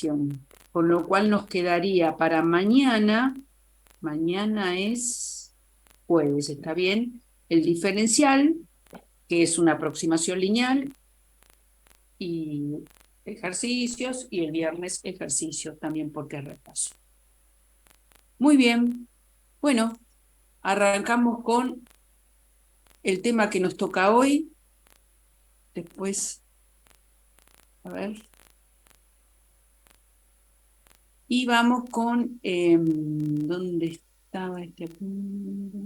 definición. Con lo cual nos quedaría para mañana es jueves, ¿está bien? El diferencial, que es una aproximación lineal, y ejercicios, y el viernes ejercicios también porque es repaso. Muy bien, bueno, arrancamos con el tema que nos toca hoy. Después, a ver. Y vamos con, ¿dónde estaba este punto?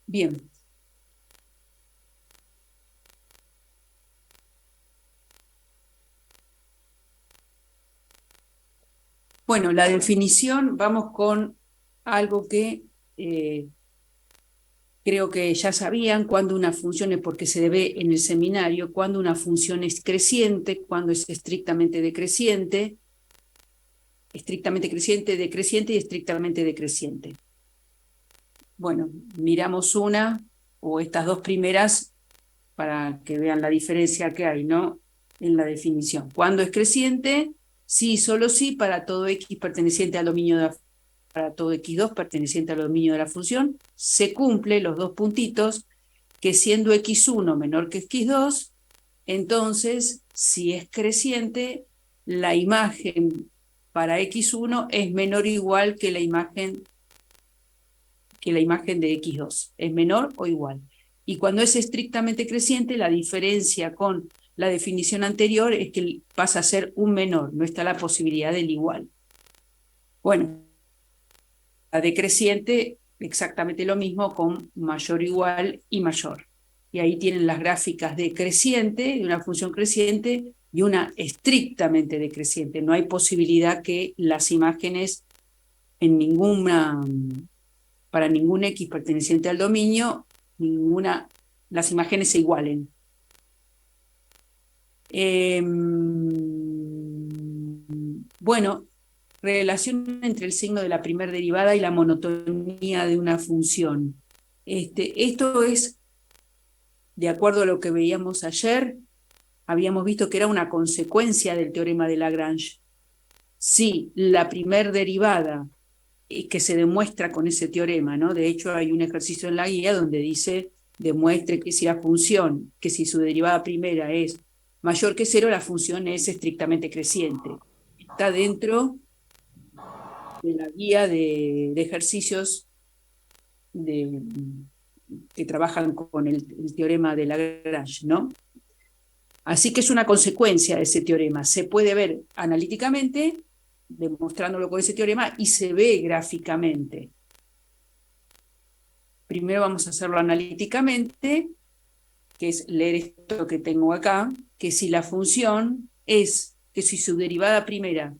Bien. Bueno, la definición, vamos con algo que creo que ya sabían, cuando una función es porque se ve en el seminario, cuando una función es creciente, cuando es estrictamente decreciente, decreciente y estrictamente decreciente. Bueno, miramos una o estas dos primeras para que vean la diferencia que hay, ¿no? En la definición. Cuando es creciente, sí, solo sí, para todo x perteneciente al dominio de la, para todo x2 perteneciente al dominio de la función, se cumple los dos puntitos, que siendo x1 menor que x2, entonces, si es creciente, la imagen para x1 es menor o igual que la imagen de x2, es menor o igual. Y cuando es estrictamente creciente, la diferencia con la definición anterior es que pasa a ser un menor, no está la posibilidad del igual. Bueno, la decreciente, exactamente lo mismo con mayor, igual y mayor. Y ahí tienen las gráficas de creciente, de una función creciente, y una estrictamente decreciente. No hay posibilidad que las imágenes en para ningún x perteneciente al dominio, las imágenes se igualen. Bueno, relación entre el signo de la primera derivada y la monotonía de una función. Esto es, de acuerdo a lo que veíamos ayer, habíamos visto que era una consecuencia del teorema de Lagrange. Si la primera derivada que se demuestra con ese teorema, ¿no? De hecho, hay un ejercicio en la guía donde dice, demuestre que si la función, que si su derivada primera es mayor que 0, la función es estrictamente creciente. Está dentro de la guía de ejercicios que trabajan con el teorema de Lagrange, ¿no? Así que es una consecuencia de ese teorema. Se puede ver analíticamente, demostrándolo con ese teorema, y se ve gráficamente. Primero vamos a hacerlo analíticamente, que es leer esto que tengo acá, que si la función es, que si su derivada primera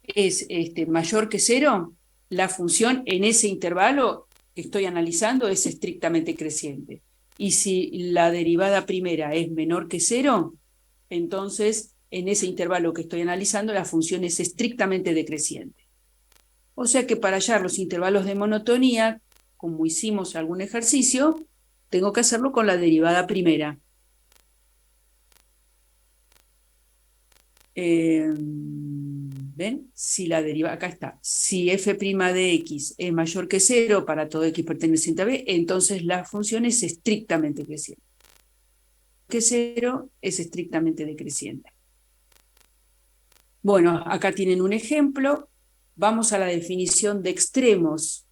es mayor que 0, la función en ese intervalo que estoy analizando es estrictamente creciente. Y si la derivada primera es menor que 0, entonces en ese intervalo que estoy analizando la función es estrictamente decreciente. O sea que para hallar los intervalos de monotonía, como hicimos algún ejercicio, tengo que hacerlo con la derivada primera. ¿Ven? Si la derivada, acá está, si f' de x es mayor que 0 para todo x perteneciente a b, entonces la función es estrictamente creciente. Que 0 es estrictamente decreciente. Bueno, acá tienen un ejemplo. Vamos a la definición de extremos.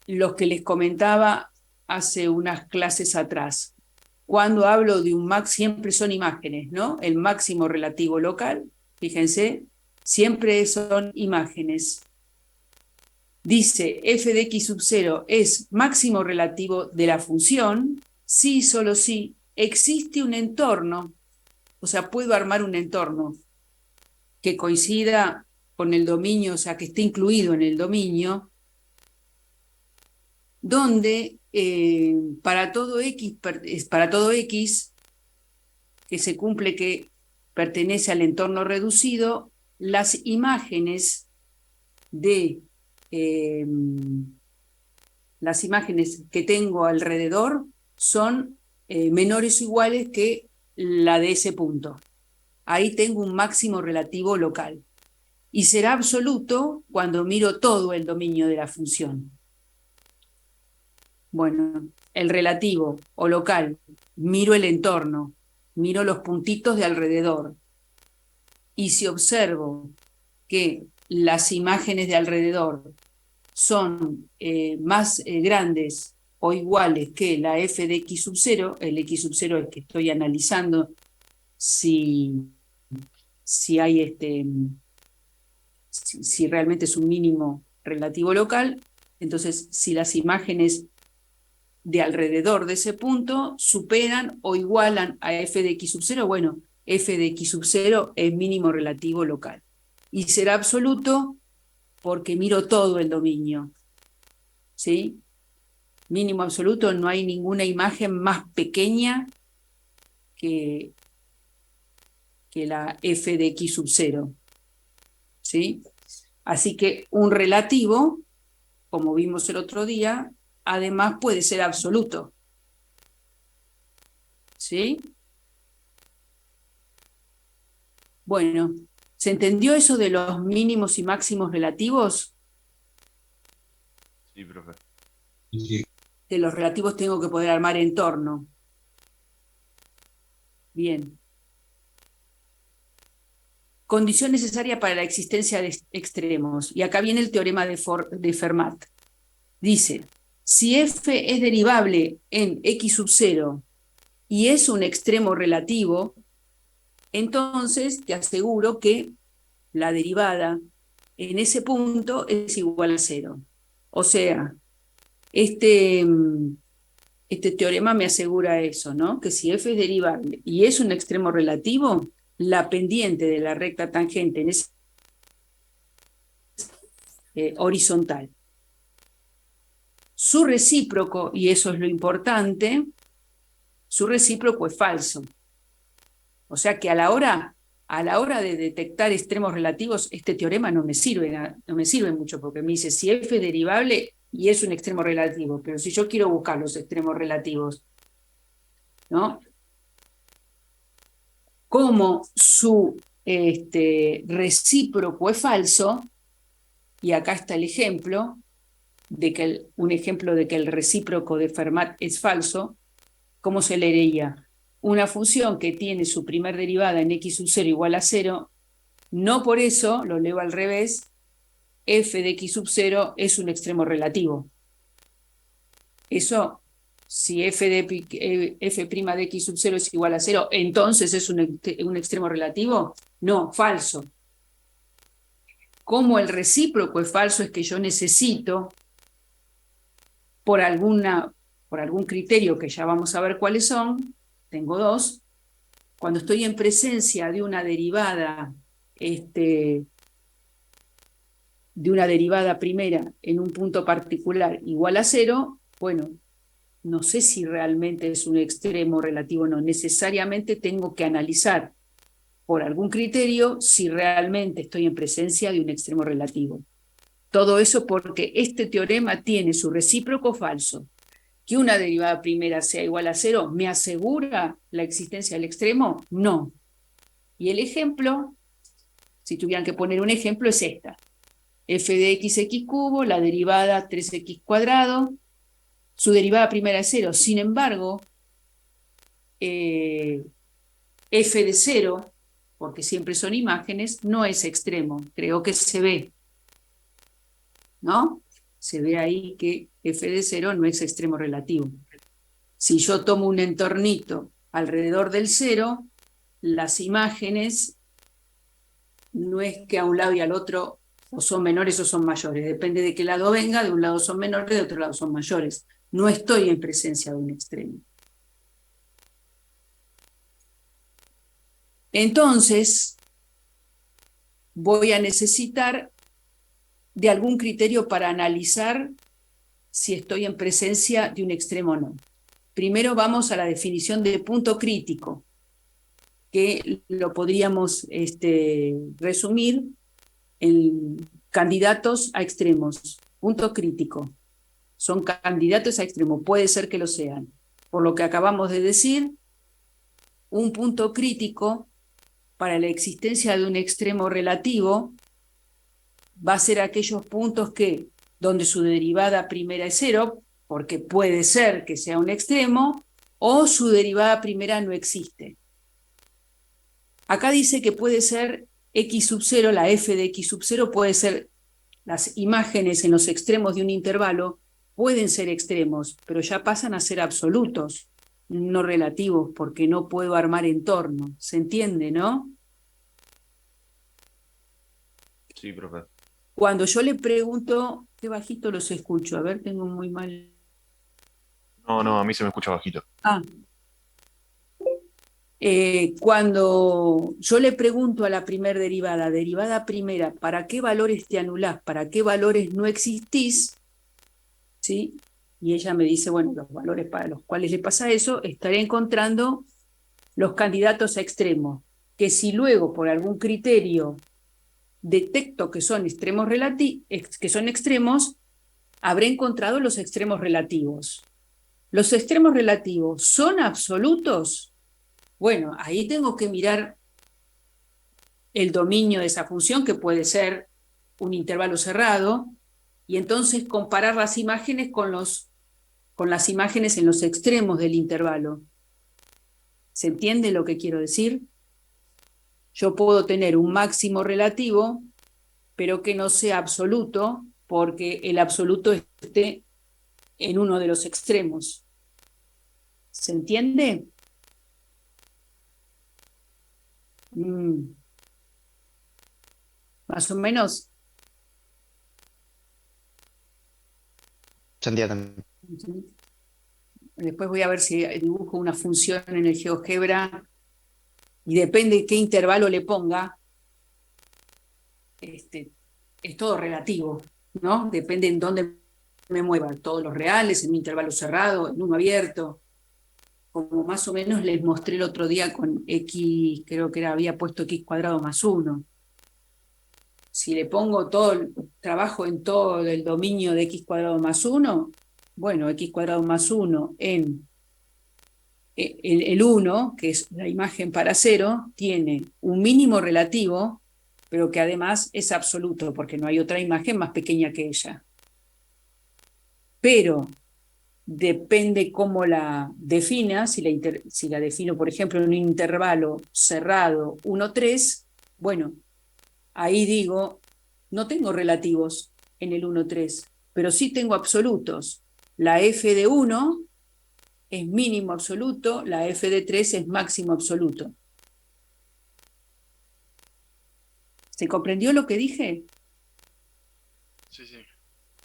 Los que les comentaba hace unas clases atrás. Cuando hablo de un max, siempre son imágenes, ¿no? El máximo relativo local, fíjense, siempre son imágenes. Dice, f de x sub 0 es máximo relativo de la función, si, solo si, existe un entorno, o sea, puedo armar un entorno que coincida con el dominio, o sea, que esté incluido en el dominio, donde para todo x que se cumple que pertenece al entorno reducido, las imágenes de las imágenes que tengo alrededor son menores o iguales que la de ese punto. Ahí tengo un máximo relativo local. Y será absoluto cuando miro todo el dominio de la función. Bueno, el relativo o local, miro el entorno, miro los puntitos de alrededor. Y si observo que las imágenes de alrededor son más grandes o iguales que la f de x sub 0, el x sub 0 es que estoy analizando si hay si realmente es un mínimo relativo local, entonces si las imágenes de alrededor de ese punto superan o igualan a f de x sub 0, bueno, f de x sub 0 es mínimo relativo local. Y será absoluto porque miro todo el dominio. ¿Sí? Mínimo absoluto, no hay ninguna imagen más pequeña que la f de x sub 0. ¿Sí? Así que un relativo, como vimos el otro día, además puede ser absoluto. ¿Sí? Bueno, ¿se entendió eso de los mínimos y máximos relativos? Sí, profe. De los relativos tengo que poder armar entorno. Bien. Condición necesaria para la existencia de extremos. Y acá viene el teorema de Fermat. Dice, si f es derivable en x sub 0 y es un extremo relativo, entonces te aseguro que la derivada en ese punto es igual a 0. O sea, este teorema me asegura eso, ¿no? Que si f es derivable y es un extremo relativo, la pendiente de la recta tangente en ese horizontal. Su recíproco, y eso es lo importante, su recíproco es falso. O sea que a la hora de detectar extremos relativos, este teorema no me sirve mucho, porque me dice si f es derivable y es un extremo relativo, pero si yo quiero buscar los extremos relativos, ¿no? Como su recíproco es falso, y acá está el ejemplo, un ejemplo de que el recíproco de Fermat es falso, ¿cómo se leería? Una función que tiene su primer derivada en x sub 0 igual a 0, no por eso, lo leo al revés, f de x sub 0 es un extremo relativo. Eso, si f de x sub 0 es igual a 0, entonces es un extremo relativo. No, falso. Como el recíproco es falso, es que yo necesito, por algún criterio que ya vamos a ver cuáles son, tengo dos, cuando estoy en presencia de una derivada primera en un punto particular igual a 0, bueno, no sé si realmente es un extremo relativo o no. Necesariamente tengo que analizar por algún criterio si realmente estoy en presencia de un extremo relativo. Todo eso porque este teorema tiene su recíproco falso. ¿Que una derivada primera sea igual a 0 me asegura la existencia del extremo? No. Y el ejemplo, si tuvieran que poner un ejemplo, es esta. F de x cubo, la derivada 3x cuadrado, su derivada primera es 0. Sin embargo, f de 0, porque siempre son imágenes, no es extremo. Creo que se ve, ¿no? Se ve ahí que f de 0 no es extremo relativo. Si yo tomo un entornito alrededor del 0, las imágenes no es que a un lado y al otro o son menores o son mayores. Depende de qué lado venga, de un lado son menores, de otro lado son mayores. No estoy en presencia de un extremo. Entonces, voy a necesitar de algún criterio para analizar si estoy en presencia de un extremo o no. Primero vamos a la definición de punto crítico, que lo podríamos resumir en candidatos a extremos. Punto crítico. son candidatos a extremo, puede ser que lo sean. Por lo que acabamos de decir, un punto crítico para la existencia de un extremo relativo va a ser aquellos puntos donde su derivada primera es 0, porque puede ser que sea un extremo, o su derivada primera no existe. Acá dice que puede ser x sub 0, la f de x sub 0 puede ser, las imágenes en los extremos de un intervalo pueden ser extremos, pero ya pasan a ser absolutos, no relativos, porque no puedo armar entorno. ¿Se entiende, no? Sí, profe. Cuando yo le pregunto, qué bajito los escucho, a ver, tengo muy mal. No, no, a mí se me escucha bajito. Ah, cuando yo le pregunto a la derivada primera, ¿para qué valores te anulás? ¿Para qué valores no existís? ¿Sí? Y ella me dice, bueno, los valores para los cuales le pasa eso, estaré encontrando los candidatos a extremos, que si luego por algún criterio detecto que son que son extremos, habré encontrado los extremos relativos. ¿Los extremos relativos son absolutos? Bueno, ahí tengo que mirar el dominio de esa función, que puede ser un intervalo cerrado, y entonces comparar las imágenes con las imágenes en los extremos del intervalo. ¿Se entiende lo que quiero decir? Yo puedo tener un máximo relativo, pero que no sea absoluto, porque el absoluto esté en uno de los extremos. ¿Se entiende? Más o menos. Se entiende. Después voy a ver si dibujo una función en el GeoGebra y depende de qué intervalo le ponga, es todo relativo, ¿no? Depende en dónde me mueva, todos los reales, en un intervalo cerrado, en uno abierto, como más o menos les mostré el otro día con x, creo que había puesto x cuadrado más 1. Si le pongo todo el trabajo en todo el dominio de x cuadrado más 1, bueno, x cuadrado más 1 en el 1, que es la imagen para 0, tiene un mínimo relativo, pero que además es absoluto, porque no hay otra imagen más pequeña que ella. Pero depende cómo la defina, si la defino, por ejemplo, en un intervalo cerrado 1, 3, bueno, ahí digo, no tengo relativos en el 1, 3, pero sí tengo absolutos. La f de 1 es mínimo absoluto, la f de 3 es máximo absoluto. ¿Se comprendió lo que dije? Sí, sí.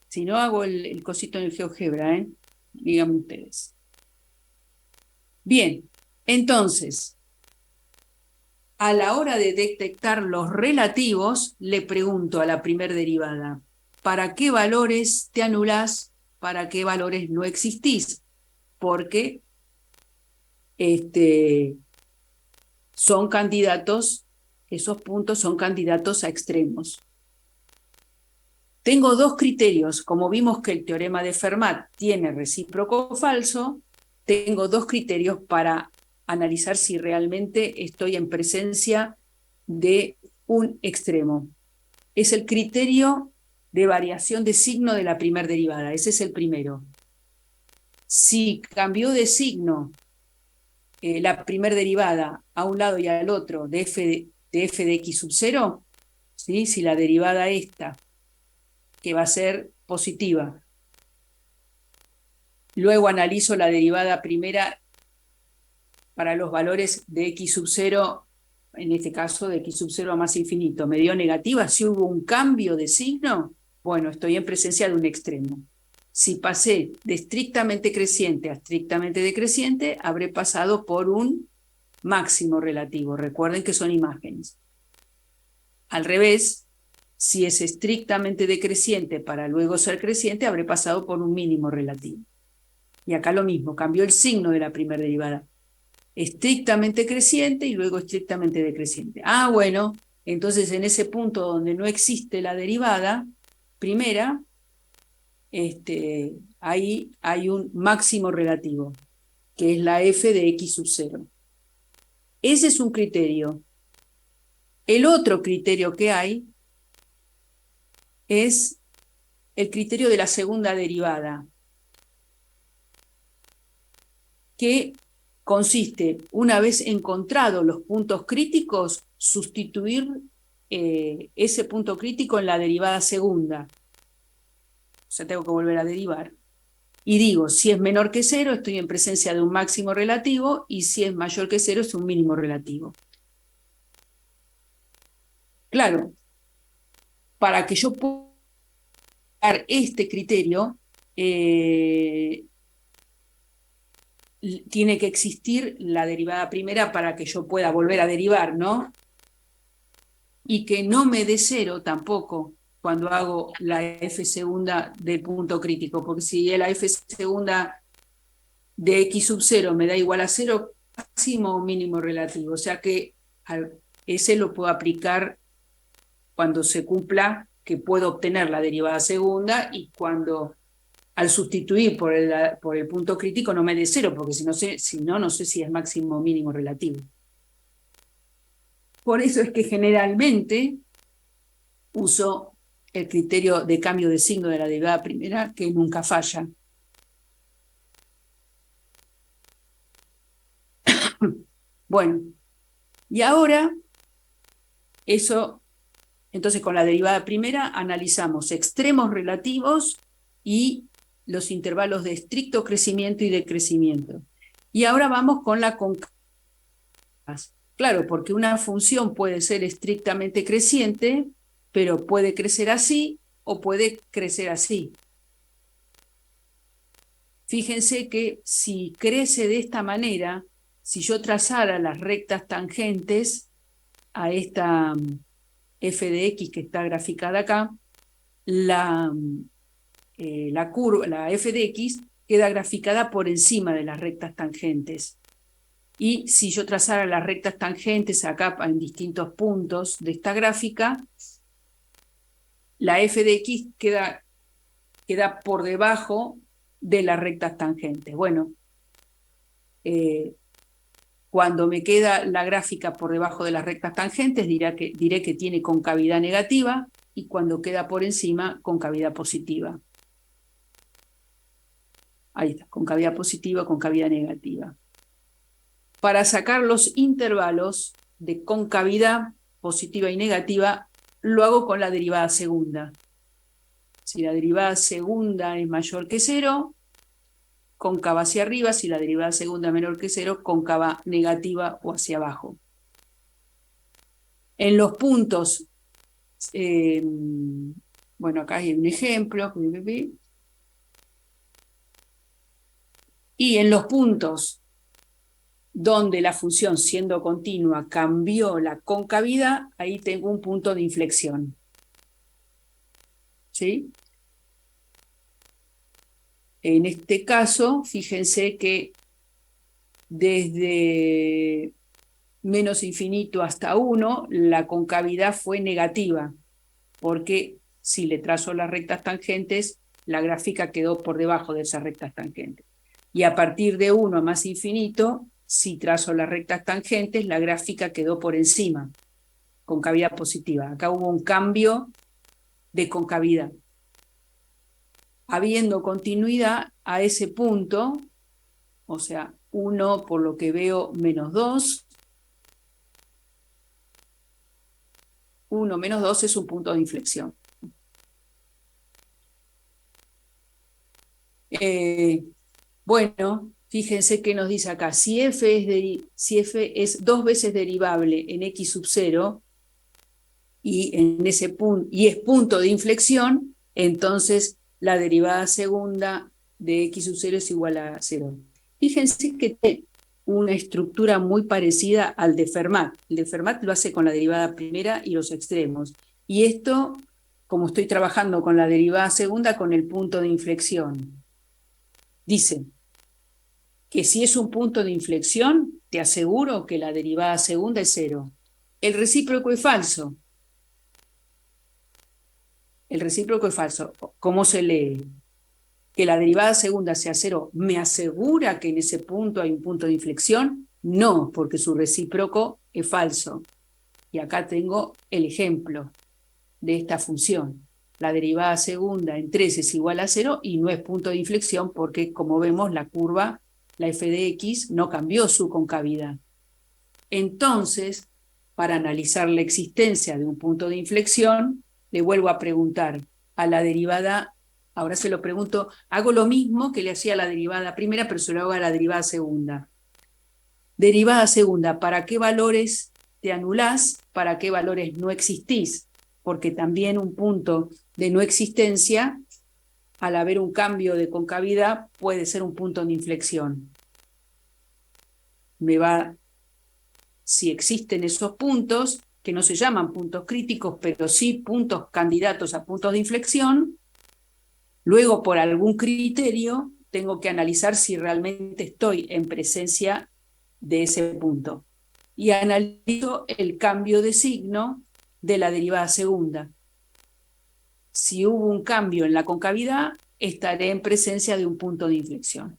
Si no, hago el cosito en el GeoGebra, ¿eh? Díganme ustedes. Bien, entonces, a la hora de detectar los relativos, le pregunto a la primer derivada, ¿para qué valores te anulás? ¿Para qué valores no existís? Porque son candidatos, esos puntos son candidatos a extremos. Tengo dos criterios, como vimos que el teorema de Fermat tiene recíproco falso, tengo dos criterios para analizar si realmente estoy en presencia de un extremo. Es el criterio de variación de signo de la primera derivada, ese es el primero. Si cambió de signo la primera derivada a un lado y al otro de f de x sub 0, ¿sí? Si la derivada esta, que va a ser positiva, luego analizo la derivada primera para los valores de x sub 0, en este caso de x sub 0 a más infinito, me dio negativa. Si hubo un cambio de signo, bueno, estoy en presencia de un extremo. Si pasé de estrictamente creciente a estrictamente decreciente, habré pasado por un máximo relativo. Recuerden que son imágenes. Al revés, si es estrictamente decreciente para luego ser creciente, habré pasado por un mínimo relativo. Y acá lo mismo, cambió el signo de la primera derivada. Estrictamente creciente y luego estrictamente decreciente. Ah, bueno, entonces en ese punto donde no existe la derivada primera, ahí hay un máximo relativo, que es la f de x sub 0. Ese es un criterio. El otro criterio que hay es el criterio de la segunda derivada, que consiste, una vez encontrados los puntos críticos, sustituir ese punto crítico en la derivada segunda. O sea, tengo que volver a derivar. Y digo, si es menor que 0, estoy en presencia de un máximo relativo, y si es mayor que 0, es un mínimo relativo. Claro, para que yo pueda dar este criterio, tiene que existir la derivada primera para que yo pueda volver a derivar, ¿no? Y que no me dé 0 tampoco cuando hago la f segunda del punto crítico, porque si la f segunda de x sub 0 me da igual a 0, máximo o mínimo relativo. O sea que ese lo puedo aplicar cuando se cumpla que puedo obtener la derivada segunda, y cuando al sustituir por el punto crítico no me dé 0, porque si no, no sé si es máximo o mínimo relativo. Por eso es que generalmente uso el criterio de cambio de signo de la derivada primera, que nunca falla. Bueno, y ahora eso, entonces con la derivada primera analizamos extremos relativos y los intervalos de estricto crecimiento y decrecimiento. Y ahora vamos con la concavidad. Claro, porque una función puede ser estrictamente creciente, pero puede crecer así o puede crecer así. Fíjense que si crece de esta manera, si yo trazara las rectas tangentes a esta f de x que está graficada acá, la curva, la f de x, queda graficada por encima de las rectas tangentes. Y si yo trazara las rectas tangentes acá en distintos puntos de esta gráfica, la f de x queda por debajo de las rectas tangentes. Bueno, cuando me queda la gráfica por debajo de las rectas tangentes, diré que tiene concavidad negativa, y cuando queda por encima, concavidad positiva. Ahí está, concavidad positiva, concavidad negativa. Para sacar los intervalos de concavidad positiva y negativa, lo hago con la derivada segunda. Si la derivada segunda es mayor que 0, cóncava hacia arriba; si la derivada segunda es menor que 0, cóncava negativa o hacia abajo. En los puntos, bueno, acá hay un ejemplo, y en los puntos donde la función, siendo continua, cambió la concavidad, ahí tengo un punto de inflexión. ¿Sí? En este caso, fíjense que desde menos infinito hasta 1, la concavidad fue negativa, porque si le trazo las rectas tangentes, la gráfica quedó por debajo de esas rectas tangentes. Y a partir de 1 a más infinito, si trazo las rectas tangentes, la gráfica quedó por encima, concavidad positiva. Acá hubo un cambio de concavidad. Habiendo continuidad a ese punto, o sea, 1 por lo que veo menos 2, 1 menos 2 es un punto de inflexión. Bueno, fíjense qué nos dice acá. Si f es 2 veces derivable en x sub 0 y, en ese punto, y es punto de inflexión, entonces la derivada segunda de x sub 0 es igual a 0. Fíjense que tiene una estructura muy parecida al de Fermat. El de Fermat lo hace con la derivada primera y los extremos. Y esto, como estoy trabajando con la derivada segunda, con el punto de inflexión. Dice que si es un punto de inflexión, te aseguro que la derivada segunda es 0. El recíproco es falso. El recíproco es falso. ¿Cómo se lee? que la derivada segunda sea cero, ¿me asegura que en ese punto hay un punto de inflexión? No, porque su recíproco es falso. Y acá tengo el ejemplo de esta función. La derivada segunda en 3 es igual a 0 y no es punto de inflexión porque, como vemos, la curva, la f de x, no cambió su concavidad. Entonces, para analizar la existencia de un punto de inflexión, le vuelvo a preguntar a la derivada, ahora se lo pregunto, hago lo mismo que le hacía a la derivada primera, pero se lo hago a la derivada segunda. Derivada segunda, ¿para qué valores te anulás? ¿Para qué valores no existís? Porque también un punto de no existencia, al haber un cambio de concavidad, puede ser un punto de inflexión. Si existen esos puntos, que no se llaman puntos críticos, pero sí puntos candidatos a puntos de inflexión, luego por algún criterio tengo que analizar si realmente estoy en presencia de ese punto. Y analizo el cambio de signo de la derivada segunda. Si hubo un cambio en la concavidad, estaré en presencia de un punto de inflexión.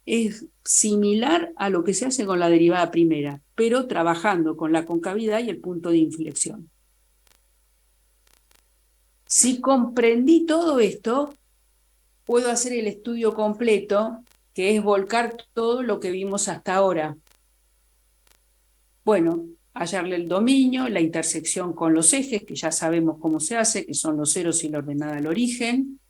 Es similar a lo que se hace con la derivada primera, pero trabajando con la concavidad y el punto de inflexión. Si comprendí todo esto, puedo hacer el estudio completo, que es volcar todo lo que vimos hasta ahora. Bueno, hallarle el dominio, la intersección con los ejes, que ya sabemos cómo se hace, que son los ceros y la ordenada al origen.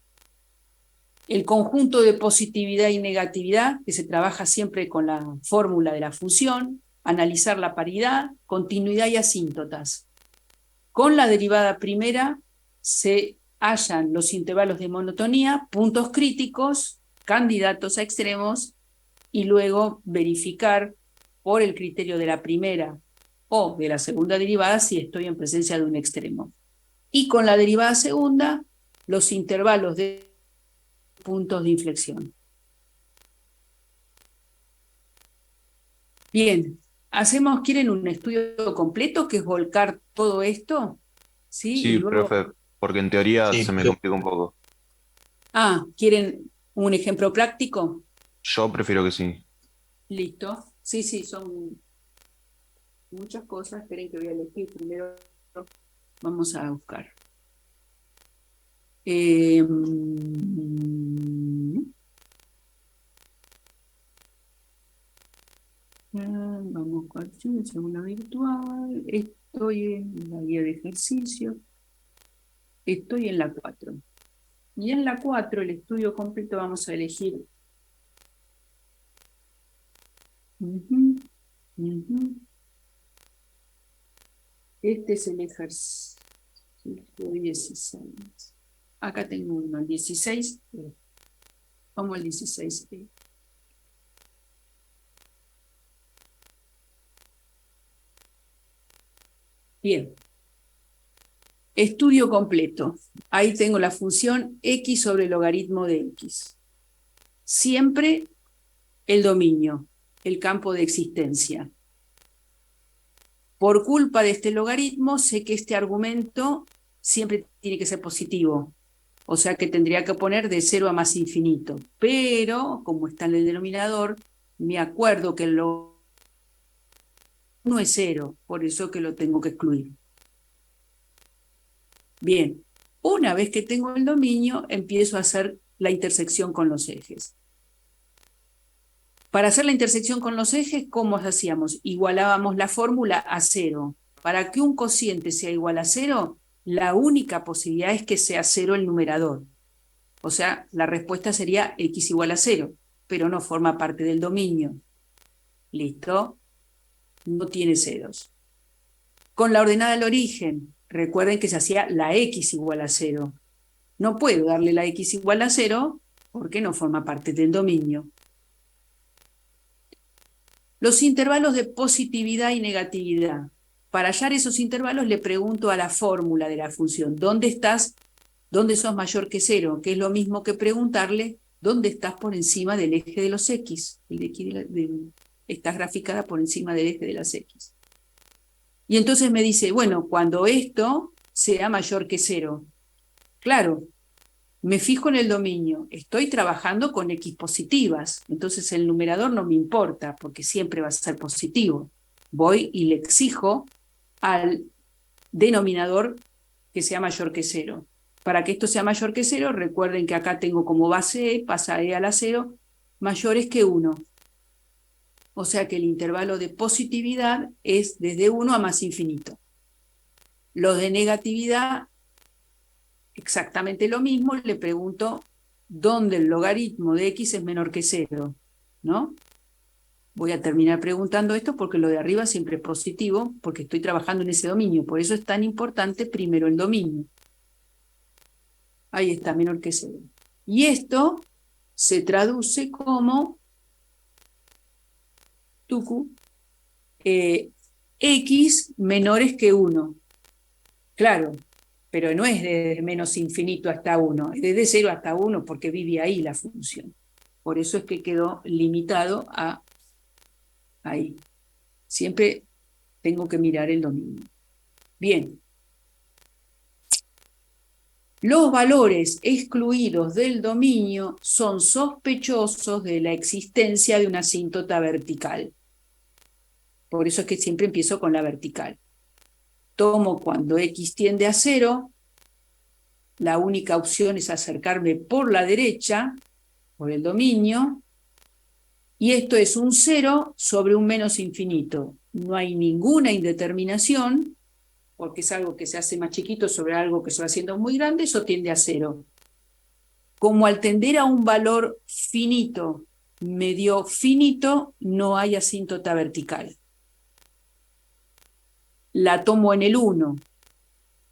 El conjunto de positividad y negatividad, que se trabaja siempre con la fórmula de la función. Analizar la paridad, continuidad y asíntotas. Con la derivada primera se hallan los intervalos de monotonía, puntos críticos, candidatos a extremos, y luego verificar por el criterio de la primera o de la segunda derivada si estoy en presencia de un extremo. Y con la derivada segunda, los intervalos de puntos de inflexión. Bien, ¿quieren un estudio completo que es volcar todo esto? ¿Sí? Y Sí, luego, profe, porque en teoría Sí, se me complica un poco. ¿quieren un ejemplo práctico? Yo prefiero que sí. Listo. Sí, son muchas cosas. Esperen que voy a elegir primero. Vamos a buscar. Vamos con archivo, segunda virtual. Estoy en la guía de ejercicio. Estoy en la 4. Y en la 4, el estudio completo, vamos a elegir. Este es el ejercicio 16. Acá tengo uno, el 16. Como el 16. Bien. Estudio completo. Ahí tengo la función x sobre el logaritmo de x. Siempre el dominio, el campo de existencia. Por culpa de este logaritmo, sé que este argumento siempre tiene que ser positivo. O sea que tendría que poner de 0 a más infinito. Pero, como está en el denominador, me acuerdo que el logaritmo no es 0, por eso que lo tengo que excluir. Bien, una vez que tengo el dominio, empiezo a hacer la intersección con los ejes. Para hacer la intersección con los ejes, ¿cómo hacíamos? Igualábamos la fórmula a 0. Para que un cociente sea igual a 0, la única posibilidad es que sea 0 el numerador. O sea, la respuesta sería x igual a 0, pero no forma parte del dominio. ¿Listo? No tiene ceros. Con la ordenada al origen, recuerden que se hacía la x igual a 0. No puedo darle la x igual a 0 porque no forma parte del dominio. Los intervalos de positividad y negatividad. Para hallar esos intervalos le pregunto a la fórmula de la función, ¿dónde estás? ¿Dónde sos mayor que 0? Que es lo mismo que preguntarle, ¿dónde estás por encima del eje de los x? Estás graficada por encima del eje de las x. Y entonces me dice, bueno, cuando esto sea mayor que 0. Claro, Me fijo en el dominio, estoy trabajando con X positivas, entonces el numerador no me importa porque siempre va a ser positivo. Voy y le exijo al denominador que sea mayor que 0. Para que esto sea mayor que 0, recuerden que acá tengo como base E, pasa E a la 0, mayores que 1. O sea que el intervalo de positividad es desde 1 a más infinito. Los de negatividad, exactamente lo mismo, le pregunto dónde el logaritmo de x es menor que 0, ¿no? Voy a terminar preguntando esto porque lo de arriba siempre es positivo, porque estoy trabajando en ese dominio. Por eso es tan importante primero el dominio. Ahí está, menor que 0. Y esto se traduce como tucu, x menores que 1. Claro, pero no es desde menos infinito hasta 1, es desde 0 hasta 1 porque vive ahí la función. Por eso es que quedó limitado a ahí. Siempre tengo que mirar el dominio. Bien. Los valores excluidos del dominio son sospechosos de la existencia de una asíntota vertical. Por eso es que siempre empiezo con la vertical. Tomo cuando x tiende a 0, la única opción es acercarme por la derecha, por el dominio, y esto es un 0 sobre un menos infinito. No hay ninguna indeterminación, porque es algo que se hace más chiquito sobre algo que se va haciendo muy grande, eso tiende a 0. Como al tender a un valor finito, medio finito, no hay asíntota vertical. La tomo en el 1.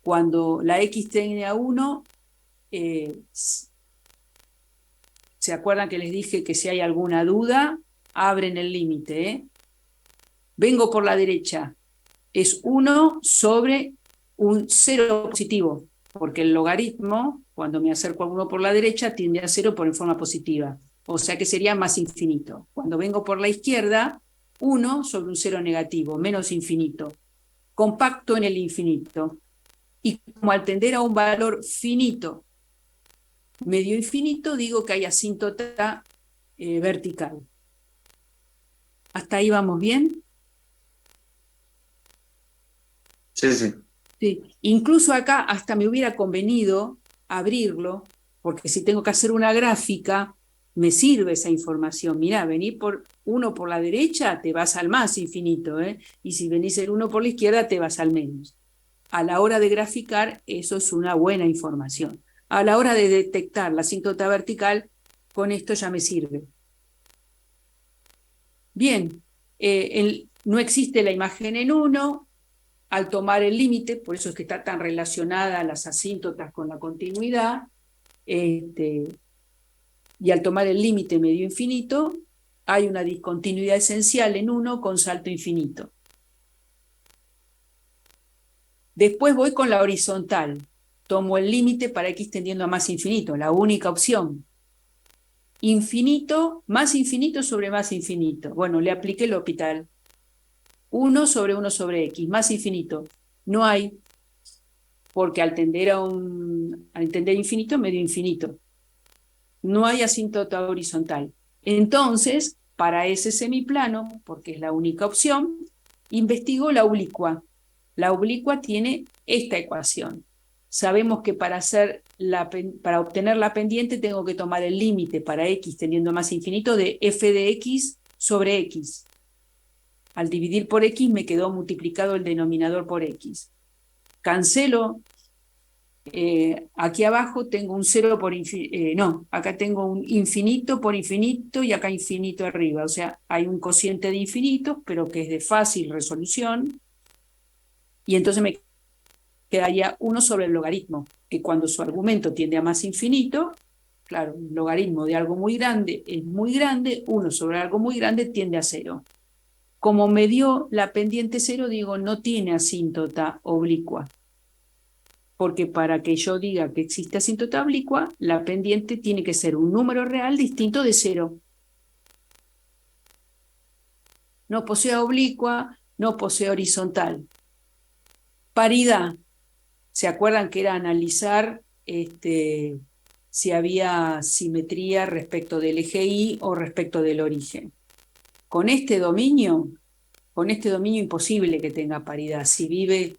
Cuando la x tiende a 1, ¿se acuerdan que les dije que si hay alguna duda, abren el límite? Vengo por la derecha. Es 1 sobre un 0 positivo, porque el logaritmo, cuando me acerco a 1 por la derecha, tiende a 0 por en forma positiva. O sea que sería más infinito. Cuando vengo por la izquierda, 1 sobre un 0 negativo, menos infinito. Compacto en el infinito. Y como al tender a un valor finito, medio infinito, digo que hay asíntota vertical. ¿Hasta ahí vamos bien? Sí, sí. Sí. Incluso acá hasta me hubiera convenido abrirlo, porque si tengo que hacer una gráfica, me sirve esa información. Mirá, venir por 1 por la derecha, te vas al más infinito, y si venís el 1 por la izquierda, te vas al menos. A la hora de graficar, eso es una buena información. A la hora de detectar la asíntota vertical, con esto ya me sirve. Bien, no existe la imagen en 1. Al tomar el límite, por eso es que está tan relacionada las asíntotas con la continuidad, y al tomar el límite medio infinito, hay una discontinuidad esencial en 1 con salto infinito. Después voy con la horizontal. Tomo el límite para x tendiendo a más infinito, la única opción. Infinito, más infinito sobre más infinito. Bueno, le apliqué el L'Hopital. 1 sobre x, más infinito. No hay, porque al tender infinito, medio infinito. No hay asíntota horizontal. Entonces, para ese semiplano, porque es la única opción, investigo la oblicua. La oblicua tiene esta ecuación. Sabemos que para obtener la pendiente tengo que tomar el límite para x tendiendo a más infinito de f de x sobre x. Al dividir por x me quedó multiplicado el denominador por x. Cancelo. Aquí abajo tengo un 0 por infinito. Acá tengo un infinito por infinito y acá infinito arriba. O sea, hay un cociente de infinitos, pero que es de fácil resolución. Y entonces me quedaría 1 sobre el logaritmo, que cuando su argumento tiende a más infinito, claro, un logaritmo de algo muy grande es muy grande, 1 sobre algo muy grande tiende a 0. Como me dio la pendiente 0, digo, no tiene asíntota oblicua. Porque para que yo diga que existe asíntota oblicua, la pendiente tiene que ser un número real distinto de 0. No posee oblicua, no posee horizontal. Paridad. ¿Se acuerdan que era analizar si había simetría respecto del eje Y o respecto del origen. Con este dominio imposible que tenga paridad, si vive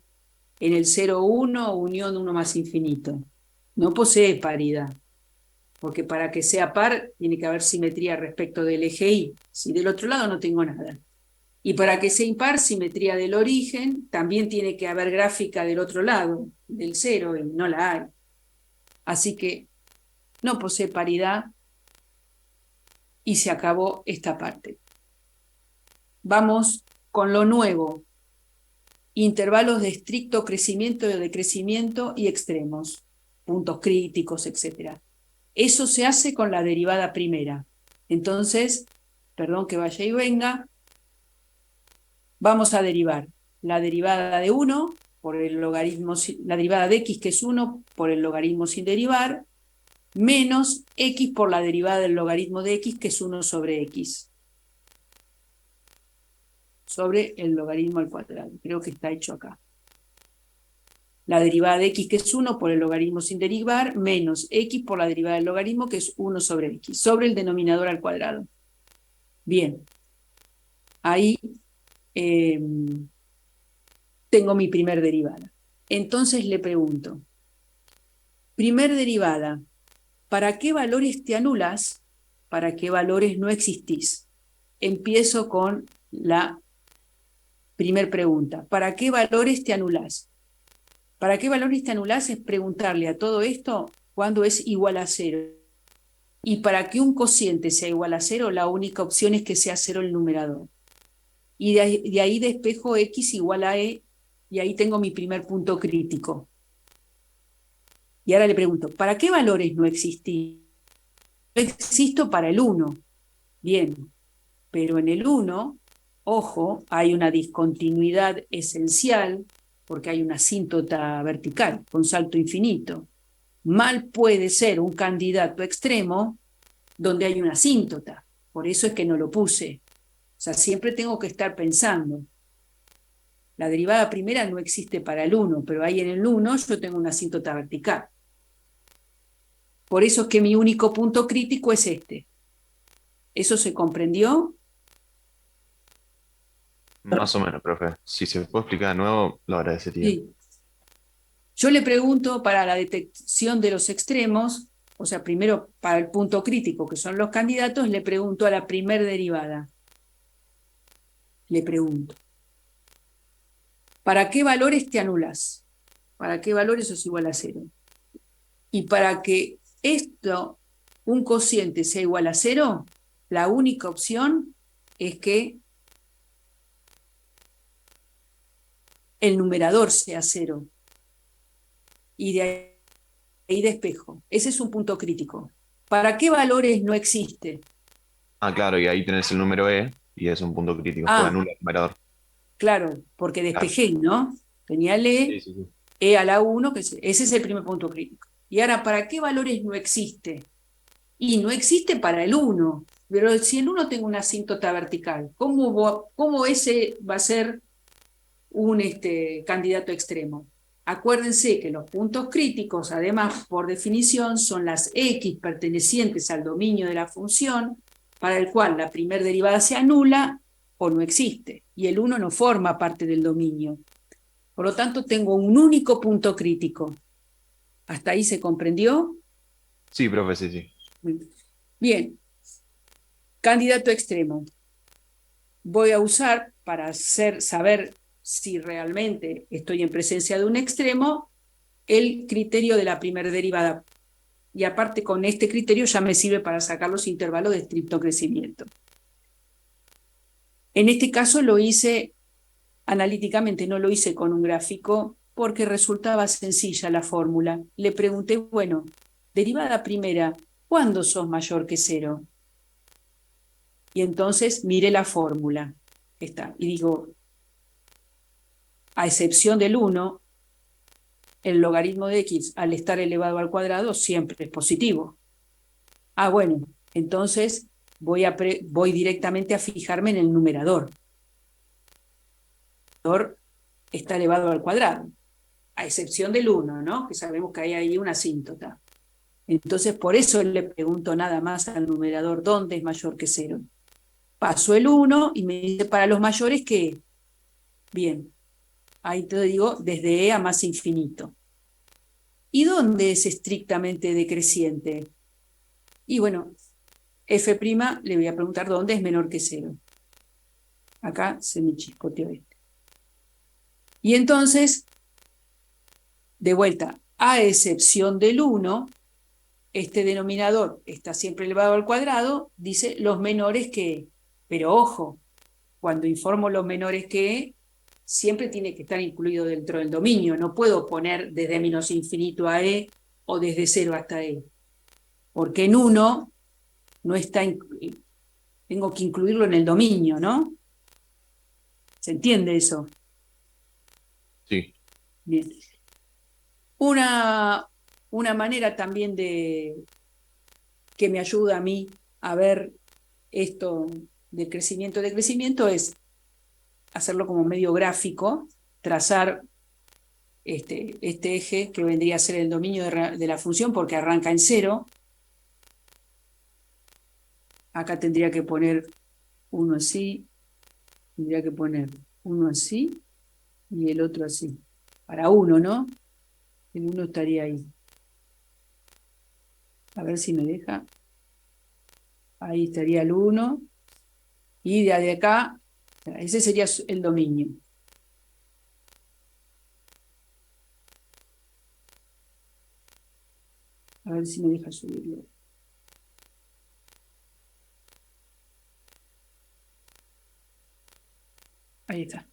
en el 0,1 unión 1 más infinito. No posee paridad, porque para que sea par tiene que haber simetría respecto del eje Y. Si del otro lado no tengo nada. Y para que sea impar, simetría del origen, también tiene que haber gráfica del otro lado, del 0, y no la hay. Así que no posee paridad y se acabó esta parte. Vamos con lo nuevo. Intervalos de estricto crecimiento o decrecimiento y extremos, puntos críticos, etc. Eso se hace con la derivada primera. Entonces, perdón que vaya y venga, vamos a derivar la derivada de 1 por el logaritmo, la derivada de x, que es 1, por el logaritmo sin derivar, menos x por la derivada del logaritmo de x, que es 1 sobre x. Sobre el logaritmo al cuadrado. Creo que está hecho acá. La derivada de x, que es 1, por el logaritmo sin derivar, menos x por la derivada del logaritmo, que es 1 sobre x, sobre el denominador al cuadrado. Bien. Ahí tengo mi primer derivada. Entonces le pregunto, primer derivada, ¿para qué valores te anulas? ¿Para qué valores no existís? Empiezo con la primer pregunta. ¿Para qué valores te anulás? ¿Para qué valores te anulás? Es preguntarle a todo esto cuándo es igual a 0. Y para que un cociente sea igual a 0, la única opción es que sea 0 el numerador. Y de ahí despejo x igual a e, y ahí tengo mi primer punto crítico. Y ahora le pregunto, ¿para qué valores no existí? No existo para el 1. Bien, pero en el 1, ojo, hay una discontinuidad esencial, porque hay una asíntota vertical con salto infinito. Mal puede ser un candidato extremo donde hay una asíntota. Por eso es que no lo puse. O sea, siempre tengo que estar pensando. La derivada primera no existe para el 1, pero ahí en el 1 yo tengo una asíntota vertical. Por eso es que mi único punto crítico es este. ¿Eso se comprendió? Más o menos, profe. Si se puede explicar de nuevo, lo agradecería. Sí. Yo le pregunto para la detección de los extremos, o sea, primero para el punto crítico, que son los candidatos, le pregunto a la primer derivada. Le pregunto, ¿para qué valores te anulas? ¿Para qué valores es igual a 0? Y para que esto, un cociente sea igual a 0, la única opción es que el numerador sea 0. Y de ahí despejo. Ese es un punto crítico. ¿Para qué valores no existe? Ah, claro, y ahí tenés el número E y es un punto crítico, porque anula el numerador. Claro, porque Claro. despejé, ¿no? Tenía el Sí, sí, sí. E a la 1, ese es el primer punto crítico. Y ahora, ¿para qué valores no existe? Y no existe para el 1, pero si el 1 tengo una asíntota vertical, ¿cómo ese va a ser un candidato extremo? Acuérdense que los puntos críticos, además, por definición, son las x pertenecientes al dominio de la función, para el cual la primera derivada se anula o no existe, y el 1 no forma parte del dominio. Por lo tanto, tengo un único punto crítico. ¿Hasta ahí se comprendió? Sí, profe, sí, sí. Bien. Candidato extremo. Voy a usar, para saber si realmente estoy en presencia de un extremo, el criterio de la primera derivada. Y aparte, con este criterio ya me sirve para sacar los intervalos de estricto crecimiento. En este caso lo hice analíticamente, no lo hice con un gráfico, porque resultaba sencilla la fórmula. Le pregunté, bueno, derivada primera, ¿cuándo sos mayor que 0? Y entonces miré la fórmula. Está. Y digo, a excepción del 1, el logaritmo de x al estar elevado al cuadrado siempre es positivo. Ah, bueno, entonces voy directamente a fijarme en el numerador. El numerador está elevado al cuadrado, a excepción del 1, ¿no? Que sabemos que hay ahí una asíntota. Entonces, por eso le pregunto nada más al numerador, ¿dónde es mayor que 0? Paso el 1 y me dice, para los mayores, ¿qué? Bien, ahí te digo, desde E a más infinito. ¿Y dónde es estrictamente decreciente? Y bueno, f' le voy a preguntar dónde es menor que 0. Acá se me chiscoteó este. Y entonces, de vuelta, a excepción del 1, este denominador está siempre elevado al cuadrado, dice los menores que, pero ojo, cuando informo los menores que, siempre tiene que estar incluido dentro del dominio, no puedo poner desde menos infinito a E o desde 0 hasta E, porque en 1 no está, tengo que incluirlo en el dominio, ¿no? ¿Se entiende eso? Sí. Bien. Una manera también que me ayuda a mí a ver esto de crecimiento es hacerlo como medio gráfico, trazar este eje que vendría a ser el dominio de la función porque arranca en 0. Acá tendría que poner uno así, tendría que poner uno así y el otro así. Para 1, ¿no? El 1 estaría ahí. A ver si me deja. Ahí estaría el 1. Y de acá, ese sería el dominio. A ver si me deja subirlo. Ahí está.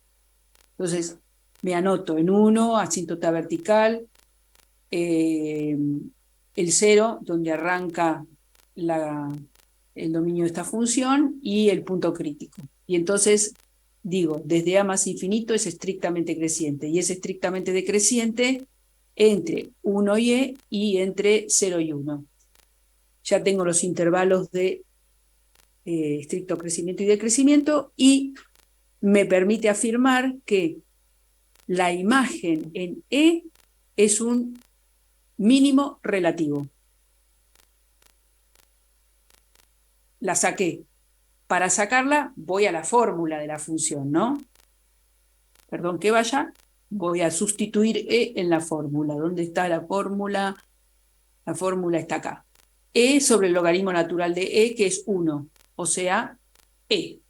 Entonces, me anoto en 1, asíntota vertical, el 0, donde arranca el dominio de esta función, y el punto crítico. Y entonces digo, desde A más infinito es estrictamente creciente, y es estrictamente decreciente entre 1 y E y entre 0 y 1. Ya tengo los intervalos de estricto crecimiento y decrecimiento, y me permite afirmar que la imagen en E es un mínimo relativo. La saqué. Para sacarla voy a la fórmula de la función, ¿no? Perdón que vaya, voy a sustituir E en la fórmula. ¿Dónde está la fórmula? La fórmula está acá. E sobre el logaritmo natural de E, que es 1, o sea, E.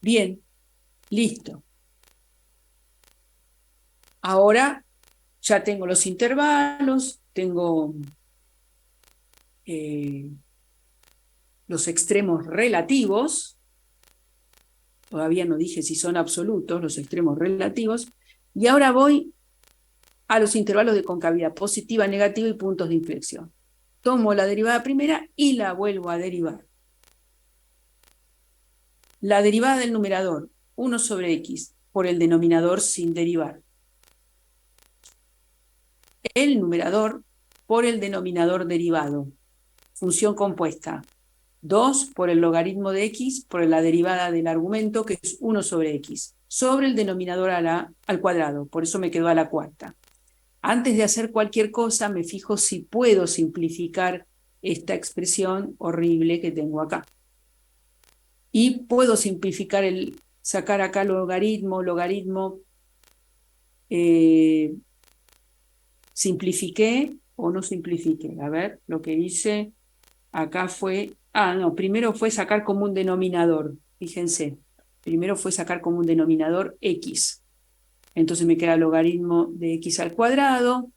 Bien, listo. Ahora ya tengo los intervalos, tengo los extremos relativos, todavía no dije si son absolutos, los extremos relativos, y ahora voy a los intervalos de concavidad positiva, negativa y puntos de inflexión. Tomo la derivada primera y la vuelvo a derivar. La derivada del numerador, 1 sobre x, por el denominador sin derivar. El numerador por el denominador derivado. Función compuesta. 2 por el logaritmo de x por la derivada del argumento, que es 1 sobre x, sobre el denominador al cuadrado, por eso me quedó a la cuarta. Antes de hacer cualquier cosa, me fijo si puedo simplificar esta expresión horrible que tengo acá. Y puedo simplificar sacar acá logaritmo, simplifiqué o no simplifiqué. A ver, lo que hice acá fue, no, primero fue sacar como un denominador, fíjense, primero fue sacar como un denominador x. Entonces me queda logaritmo de x al cuadrado,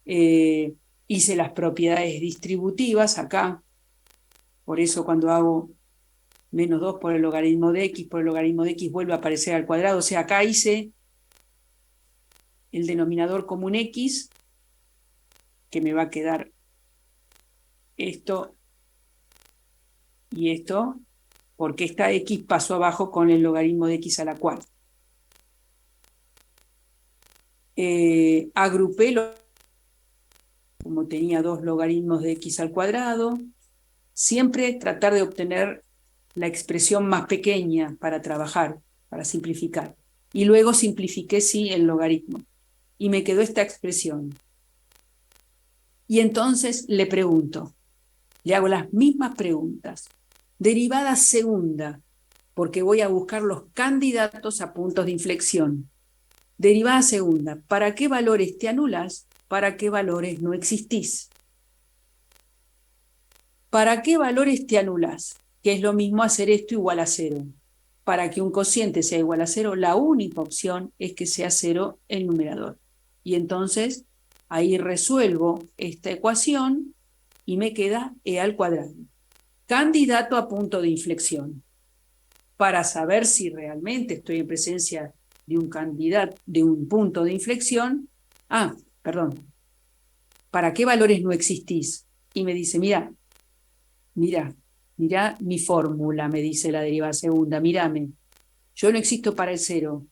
hice las propiedades distributivas acá, por eso cuando hago menos 2 por el logaritmo de x, por el logaritmo de x vuelve a aparecer al cuadrado, o sea, acá hice el denominador común x, que me va a quedar esto y esto, porque esta x pasó abajo con el logaritmo de x a la cuarta. Agrupé como tenía 2 logaritmos de x al cuadrado, siempre tratar de obtener la expresión más pequeña para trabajar, para simplificar. Y luego simplifiqué, sí, el logaritmo. Y me quedó esta expresión. Y entonces le pregunto, le hago las mismas preguntas. Derivada segunda, porque voy a buscar los candidatos a puntos de inflexión. Derivada segunda, ¿para qué valores te anulas? ¿Para qué valores no existís? ¿Para qué valores te anulas? Que es lo mismo hacer esto igual a 0. Para que un cociente sea igual a 0, la única opción es que sea 0 el numerador. Y entonces ahí resuelvo esta ecuación y me queda e al cuadrado. Candidato a punto de inflexión. Para saber si realmente estoy en presencia de un candidato, de un punto de inflexión. ¿Para qué valores no existís? Y me dice, mira mi fórmula, me dice la derivada segunda, mírame. Yo no existo para el 0,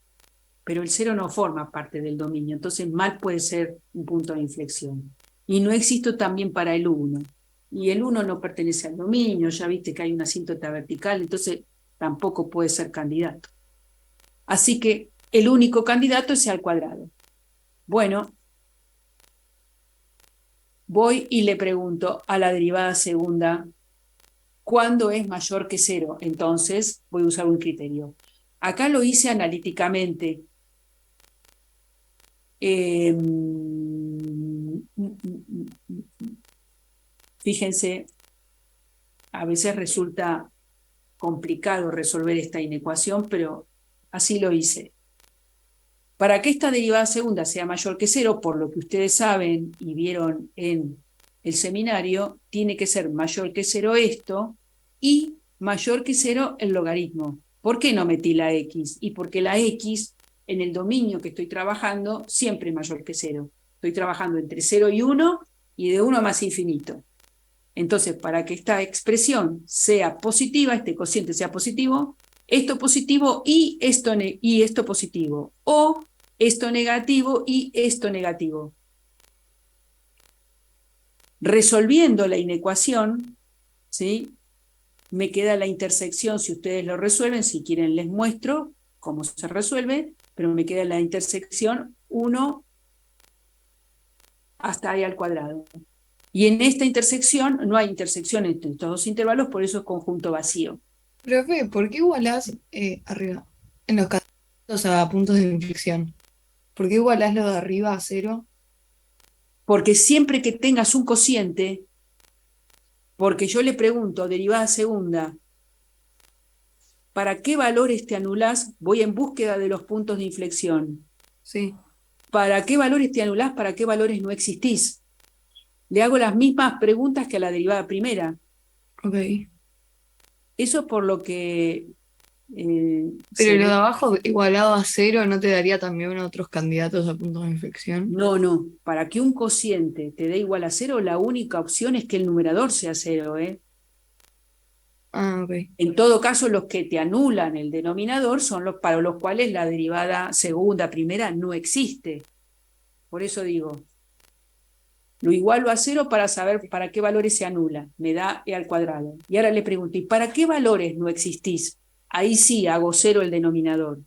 pero el 0 no forma parte del dominio, entonces mal puede ser un punto de inflexión. Y no existo también para el 1. Y el 1 no pertenece al dominio, ya viste que hay una asíntota vertical, entonces tampoco puede ser candidato. Así que el único candidato es al cuadrado. Bueno, voy y le pregunto a la derivada segunda, ¿cuándo es mayor que 0? Entonces voy a usar un criterio. Acá lo hice analíticamente. Fíjense, a veces resulta complicado resolver esta inecuación, pero así lo hice. Para que esta derivada segunda sea mayor que 0, por lo que ustedes saben y vieron en el seminario, tiene que ser mayor que 0 esto y mayor que 0 el logaritmo. ¿Por qué no metí la x? Y porque la x en el dominio que estoy trabajando siempre es mayor que 0. Estoy trabajando entre 0 y 1 y de 1 más infinito. Entonces, para que esta expresión sea positiva, este cociente sea positivo, esto positivo y esto positivo, o esto negativo y esto negativo. Resolviendo la inecuación, ¿sí? Me queda la intersección, si ustedes lo resuelven, si quieren les muestro cómo se resuelve, pero me queda la intersección 1 hasta i al cuadrado. Y en esta intersección no hay intersección entre estos dos intervalos, por eso es conjunto vacío. Profe, ¿por qué igualás arriba en los candidatos a puntos de inflexión? ¿Por qué igualás lo de arriba a 0? Porque siempre que tengas un cociente, porque yo le pregunto, derivada segunda, ¿para qué valores te anulás? Voy en búsqueda de los puntos de inflexión. Sí. ¿Para qué valores te anulás? ¿Para qué valores no existís? Le hago las mismas preguntas que a la derivada primera. Ok. Eso por lo que... Pero lo de abajo igualado a 0 ¿no te daría también otros candidatos a puntos de inflexión? No. Para que un cociente te dé igual a 0, la única opción es que el numerador sea 0, Ah, ok. En todo caso, los que te anulan el denominador son los para los cuales la derivada segunda, primera no existe. Por eso digo, lo igualo a 0 para saber para qué valores se anula. Me da e al cuadrado. Y ahora le pregunto, ¿y para qué valores no existís? Ahí sí hago 0 el denominador.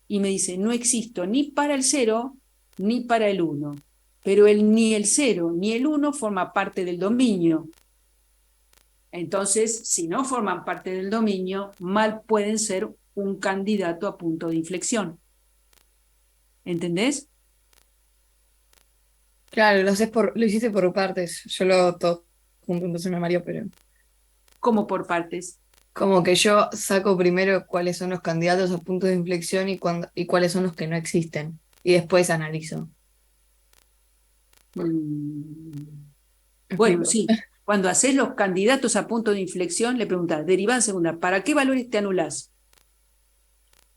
Y me dice, no existo ni para el 0 ni para el 1. Pero ni el 0 ni el 1 forma parte del dominio. Entonces, si no forman parte del dominio, mal pueden ser un candidato a punto de inflexión. ¿Entendés? Claro, lo hiciste por partes. Yo lo todo junto, entonces me mareó, pero... Como por partes. Como que yo saco primero cuáles son los candidatos a puntos de inflexión y cuáles son los que no existen. Y después analizo. Bueno, sí. Cuando haces los candidatos a punto de inflexión, le preguntas, derivada segunda, ¿para qué valores te anulás?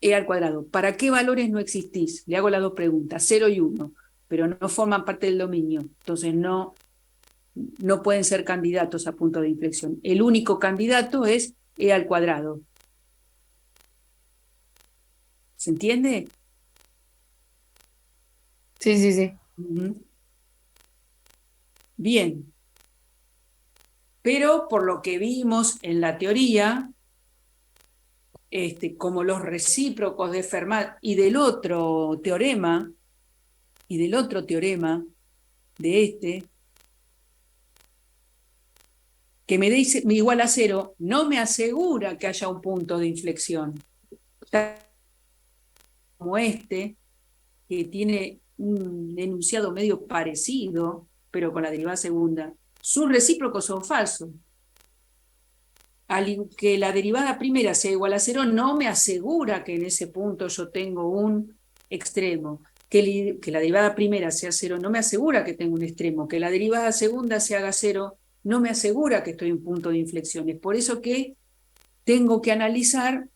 E al cuadrado. ¿Para qué valores no existís? Le hago las dos preguntas, 0 y 1, pero no forman parte del dominio. Entonces no pueden ser candidatos a punto de inflexión. El único candidato es e al cuadrado. ¿Se entiende? Sí. Bien. Pero por lo que vimos en la teoría, como los recíprocos de Fermat y del otro teorema, de que me dice me igual a 0 no me asegura que haya un punto de inflexión. Como este, que tiene un enunciado medio parecido, pero con la derivada segunda, sus recíprocos son falsos. Al que la derivada primera sea igual a 0, no me asegura que en ese punto yo tengo un extremo. Que la derivada primera sea 0 no me asegura que tengo un extremo. Que la derivada segunda se haga 0 no me asegura que estoy en un punto de inflexión. Es por eso que tengo que analizar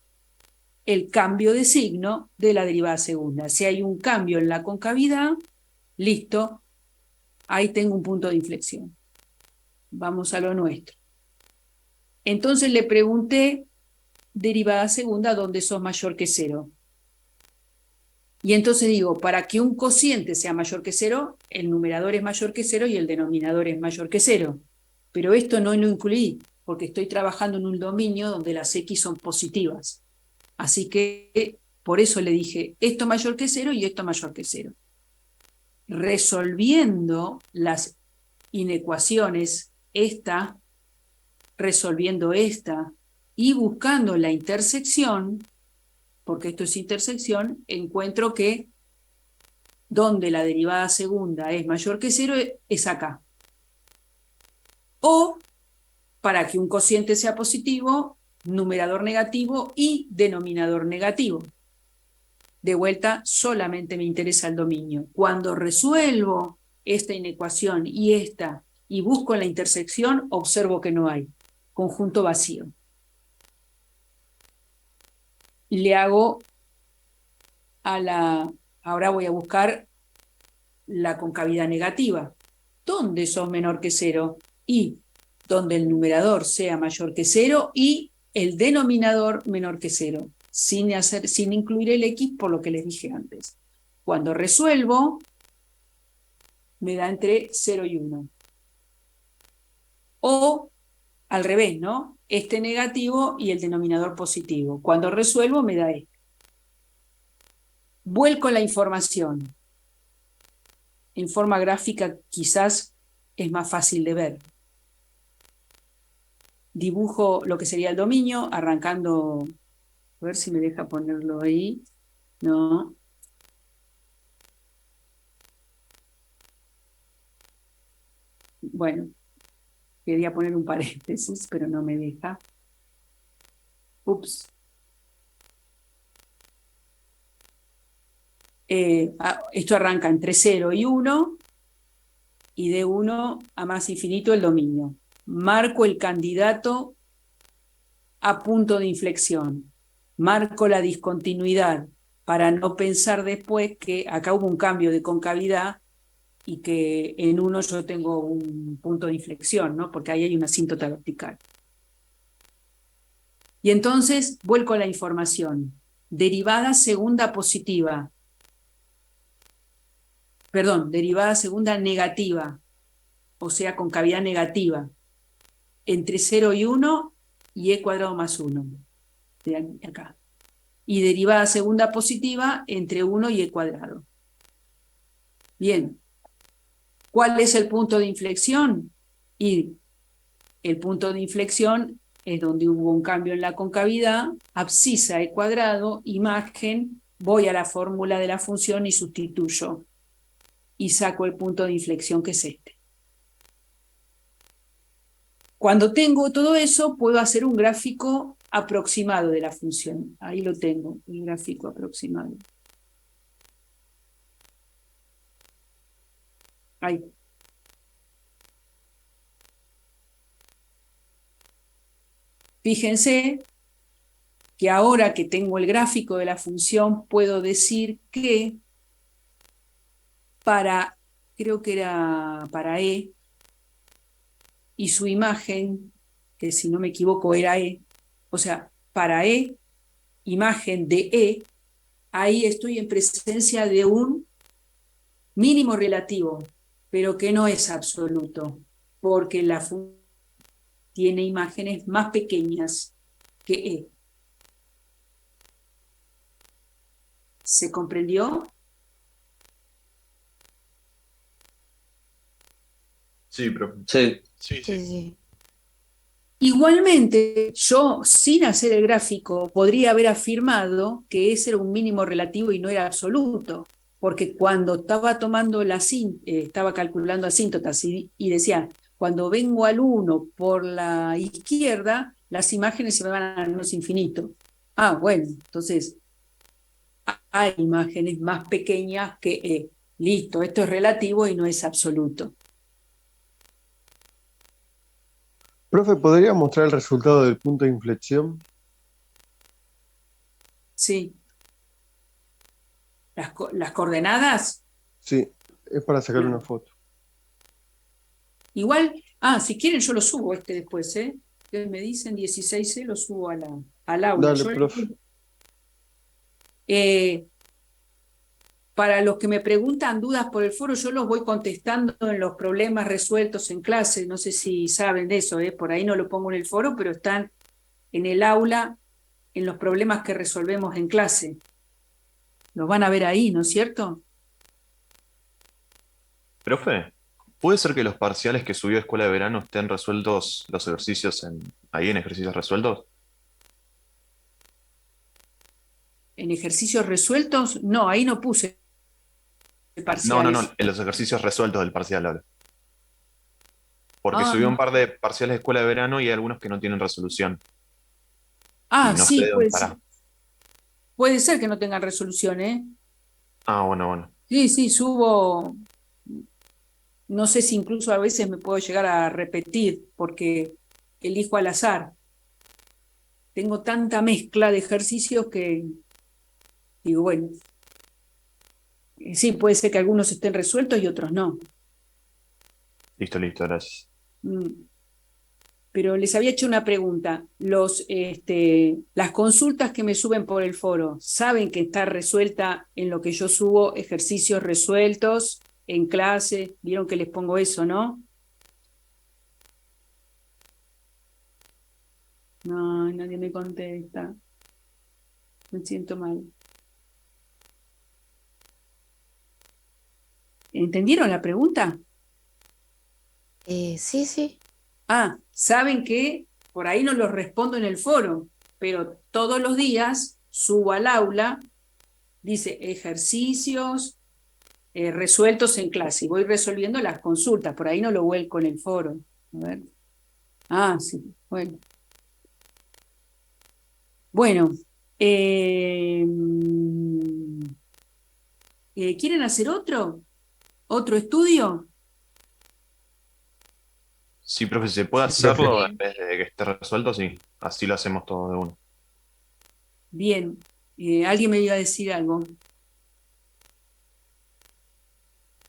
el cambio de signo de la derivada segunda. Si hay un cambio en la concavidad, listo, ahí tengo un punto de inflexión. Vamos a lo nuestro. Entonces le pregunté, derivada segunda, ¿dónde sos mayor que 0? Y entonces digo, para que un cociente sea mayor que 0, el numerador es mayor que 0 y el denominador es mayor que 0. Pero esto no lo incluí, porque estoy trabajando en un dominio donde las x son positivas. Así que por eso le dije, esto mayor que 0 y esto mayor que 0. Resolviendo las inecuaciones, resolviendo esta y buscando la intersección, porque esto es intersección, encuentro que donde la derivada segunda es mayor que 0 es acá. O, para que un cociente sea positivo, numerador negativo y denominador negativo. De vuelta, solamente me interesa el dominio. Cuando resuelvo esta inecuación y busco la intersección, observo que no hay. Conjunto vacío. Y le hago ahora voy a buscar la concavidad negativa. ¿Dónde sos menor que 0? Y donde el numerador sea mayor que 0 y el denominador menor que 0, sin incluir el x por lo que les dije antes. Cuando resuelvo, me da entre 0 y 1. O al revés, ¿no? Este negativo y el denominador positivo. Cuando resuelvo, me da este. Vuelco la información. En forma gráfica quizás es más fácil de ver. Dibujo lo que sería el dominio, arrancando, a ver si me deja ponerlo ahí. No. Bueno, quería poner un paréntesis, pero no me deja. Ups. Esto arranca entre 0 y 1, y de 1 a más infinito el dominio. Marco el candidato a punto de inflexión. Marco la discontinuidad para no pensar después que acá hubo un cambio de concavidad y que en 1 yo tengo un punto de inflexión, ¿no? Porque ahí hay una asíntota vertical. Y entonces vuelco a la información. Derivada segunda positiva. Perdón, derivada segunda negativa, o sea, concavidad negativa, entre 0 y 1 y e cuadrado más 1, de acá. Y derivada segunda positiva entre 1 y e cuadrado. Bien, ¿cuál es el punto de inflexión? Y el punto de inflexión es donde hubo un cambio en la concavidad, abscisa e cuadrado, imagen, voy a la fórmula de la función y sustituyo. Y saco el punto de inflexión que es este. Cuando tengo todo eso, puedo hacer un gráfico aproximado de la función. Ahí lo tengo, el gráfico aproximado. Ahí. Fíjense que ahora que tengo el gráfico de la función, puedo decir que creo que era para E, y su imagen, que si no me equivoco era E, o sea, para E, imagen de E, ahí estoy en presencia de un mínimo relativo, pero que no es absoluto, porque la función tiene imágenes más pequeñas que E. ¿Se comprendió? Sí, profe. Sí, sí. Sí, sí. Igualmente, yo sin hacer el gráfico podría haber afirmado que ese era un mínimo relativo y no era absoluto, porque cuando estaba tomando estaba calculando asíntotas y decía, cuando vengo al 1 por la izquierda, las imágenes se me van a menos infinito. Ah, bueno, entonces hay imágenes más pequeñas que, listo, esto es relativo y no es absoluto. Profe, ¿podría mostrar el resultado del punto de inflexión? Sí. Las coordenadas, Sí, es para sacar una foto. igual, si quieren yo lo subo después, ¿eh? Ustedes me dicen 16C, lo subo al aula. Dale, profe. Para los que me preguntan dudas por el foro, yo los voy contestando en los problemas resueltos en clase. No sé si saben de eso, por ahí no lo pongo en el foro, pero están en el aula, en los problemas que resolvemos en clase. Los van a ver ahí, ¿no es cierto? Profe, ¿puede ser que los parciales que subió Escuela de Verano estén resueltos los ejercicios ahí en ejercicios resueltos? En ejercicios resueltos, no, ahí no puse parciales. No, en los ejercicios resueltos del parcial ahora. Porque subió un No. par de parciales de Escuela de Verano y hay algunos que no tienen resolución. Y no sé Sí, de dónde estará. puede ser que no tengan resolución, ¿eh? Bueno. Sí, subo, no sé si incluso a veces me puedo llegar a repetir porque elijo al azar. Tengo tanta mezcla de ejercicios que digo, bueno, sí, puede ser que algunos estén resueltos y otros no. Listo, gracias. Pero les había hecho una pregunta. Las consultas que me suben por el foro, ¿saben que está resuelta en lo que yo subo ejercicios resueltos en clase? Vieron que les pongo eso, ¿no? No, nadie me contesta. Me siento mal. ¿Entendieron la pregunta? Sí. Saben que por ahí no los respondo en el foro, pero todos los días subo al aula, dice ejercicios resueltos en clase y voy resolviendo las consultas, por ahí no lo vuelco en el foro. A ver. Sí, bueno. Bueno, ¿quieren hacer otro? ¿Otro estudio? Sí, profe, si se puede Sí, profe. hacerlo en vez de que esté resuelto, sí. Así lo hacemos todo de uno. Bien, ¿alguien me iba a decir algo?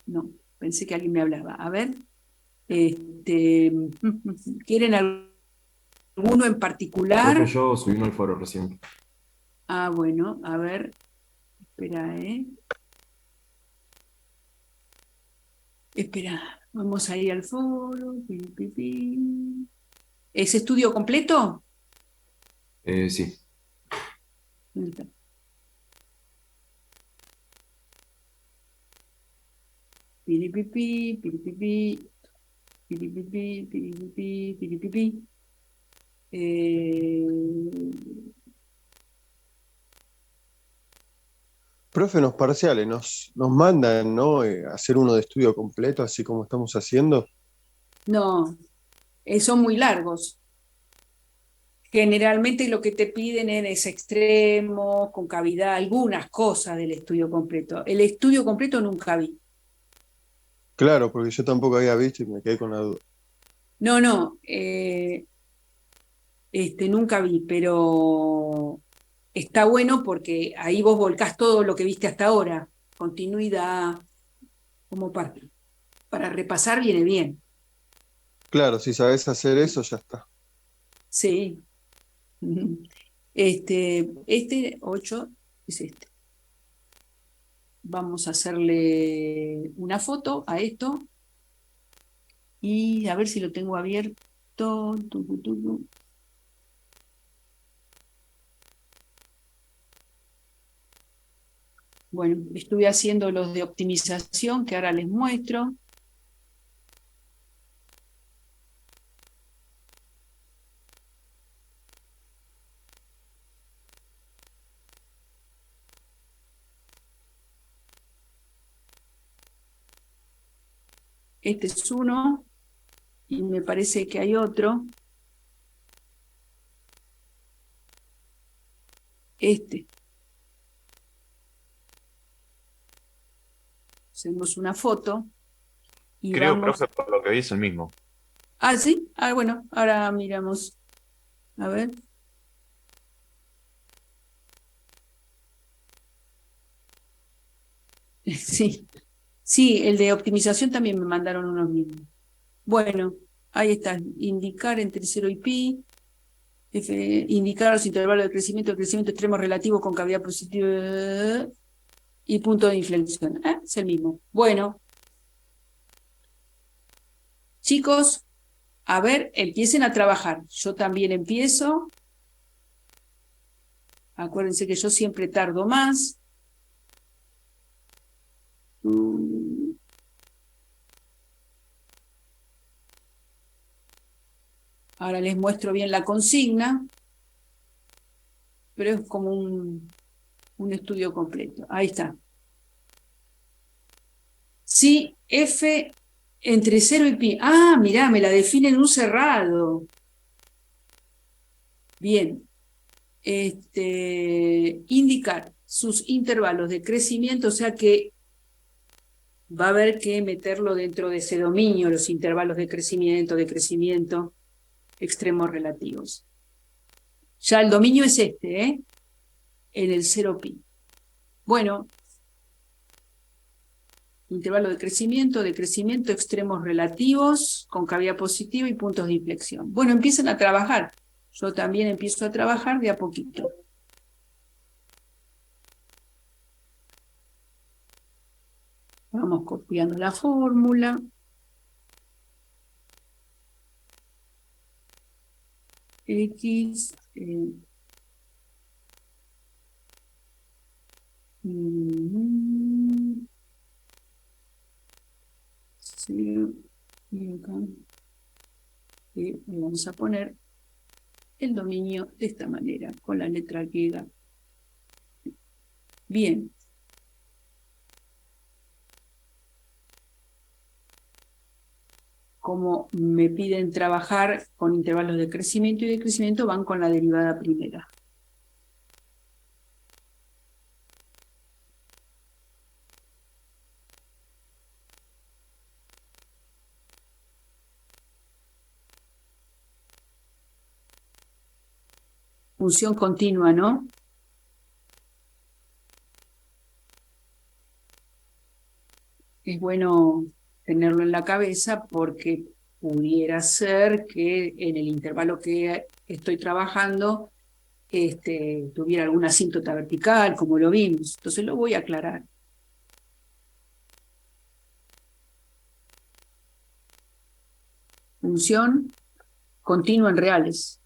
No, pensé que alguien me hablaba. A ver, ¿quieren alguno en particular? Profe, yo subí uno al foro recién. Bueno, a ver, espera, Espera, vamos a ir al foro. ¿Es estudio completo? Sí. ¿Dónde está? Piripipi, piripipi, piripipi, piripipi, piripipi. Profe, en los parciales nos mandan, ¿no? Hacer uno de estudio completo, así como estamos haciendo. No, son muy largos. Generalmente lo que te piden es extremo, con cavidad, algunas cosas del estudio completo. El estudio completo nunca vi. Claro, porque yo tampoco había visto y me quedé con la duda. No, nunca vi, pero está bueno porque ahí vos volcás todo lo que viste hasta ahora, continuidad, como para repasar viene bien. Claro, si sabes hacer eso, ya está. Sí. Este 8 es este. Vamos a hacerle una foto a esto y a ver si lo tengo abierto. Bueno, estuve haciendo los de optimización que ahora les muestro. Este es uno, y me parece que hay otro. Este. Hacemos una foto y Creo, vamos. profe, por lo que vi es el mismo. Ah, sí. Ah, bueno, ahora miramos. A ver. Sí. Sí, el de optimización también me mandaron unos mismos. Bueno, ahí está. Indicar entre 0 y pi. Indicar los intervalos de crecimiento extremo relativo con cavidad positiva y punto de inflexión. Es el mismo. Bueno, chicos, a ver, empiecen a trabajar. Yo también empiezo. Acuérdense que yo siempre tardo más. Ahora les muestro bien la consigna, pero es como un estudio completo. Ahí está. Sí, F entre 0 y pi. Ah, mirá, me la define en un cerrado. Bien. Indicar sus intervalos de crecimiento, o sea que va a haber que meterlo dentro de ese dominio, los intervalos de crecimiento extremos relativos. Ya el dominio es en el 0 pi. Bueno, intervalo de crecimiento extremos relativos, con cavidad positiva y puntos de inflexión. Bueno, empiecen a trabajar. Yo también empiezo a trabajar de a poquito. Vamos copiando la fórmula. X cero, y acá le vamos a poner el dominio de esta manera, con la letra griega. Bien. Como me piden trabajar con intervalos de crecimiento y decrecimiento, van con la derivada primera. Función continua, ¿no? Es bueno tenerlo en la cabeza porque pudiera ser que en el intervalo que estoy trabajando tuviera alguna asíntota vertical, como lo vimos. Entonces lo voy a aclarar. Función continua en reales,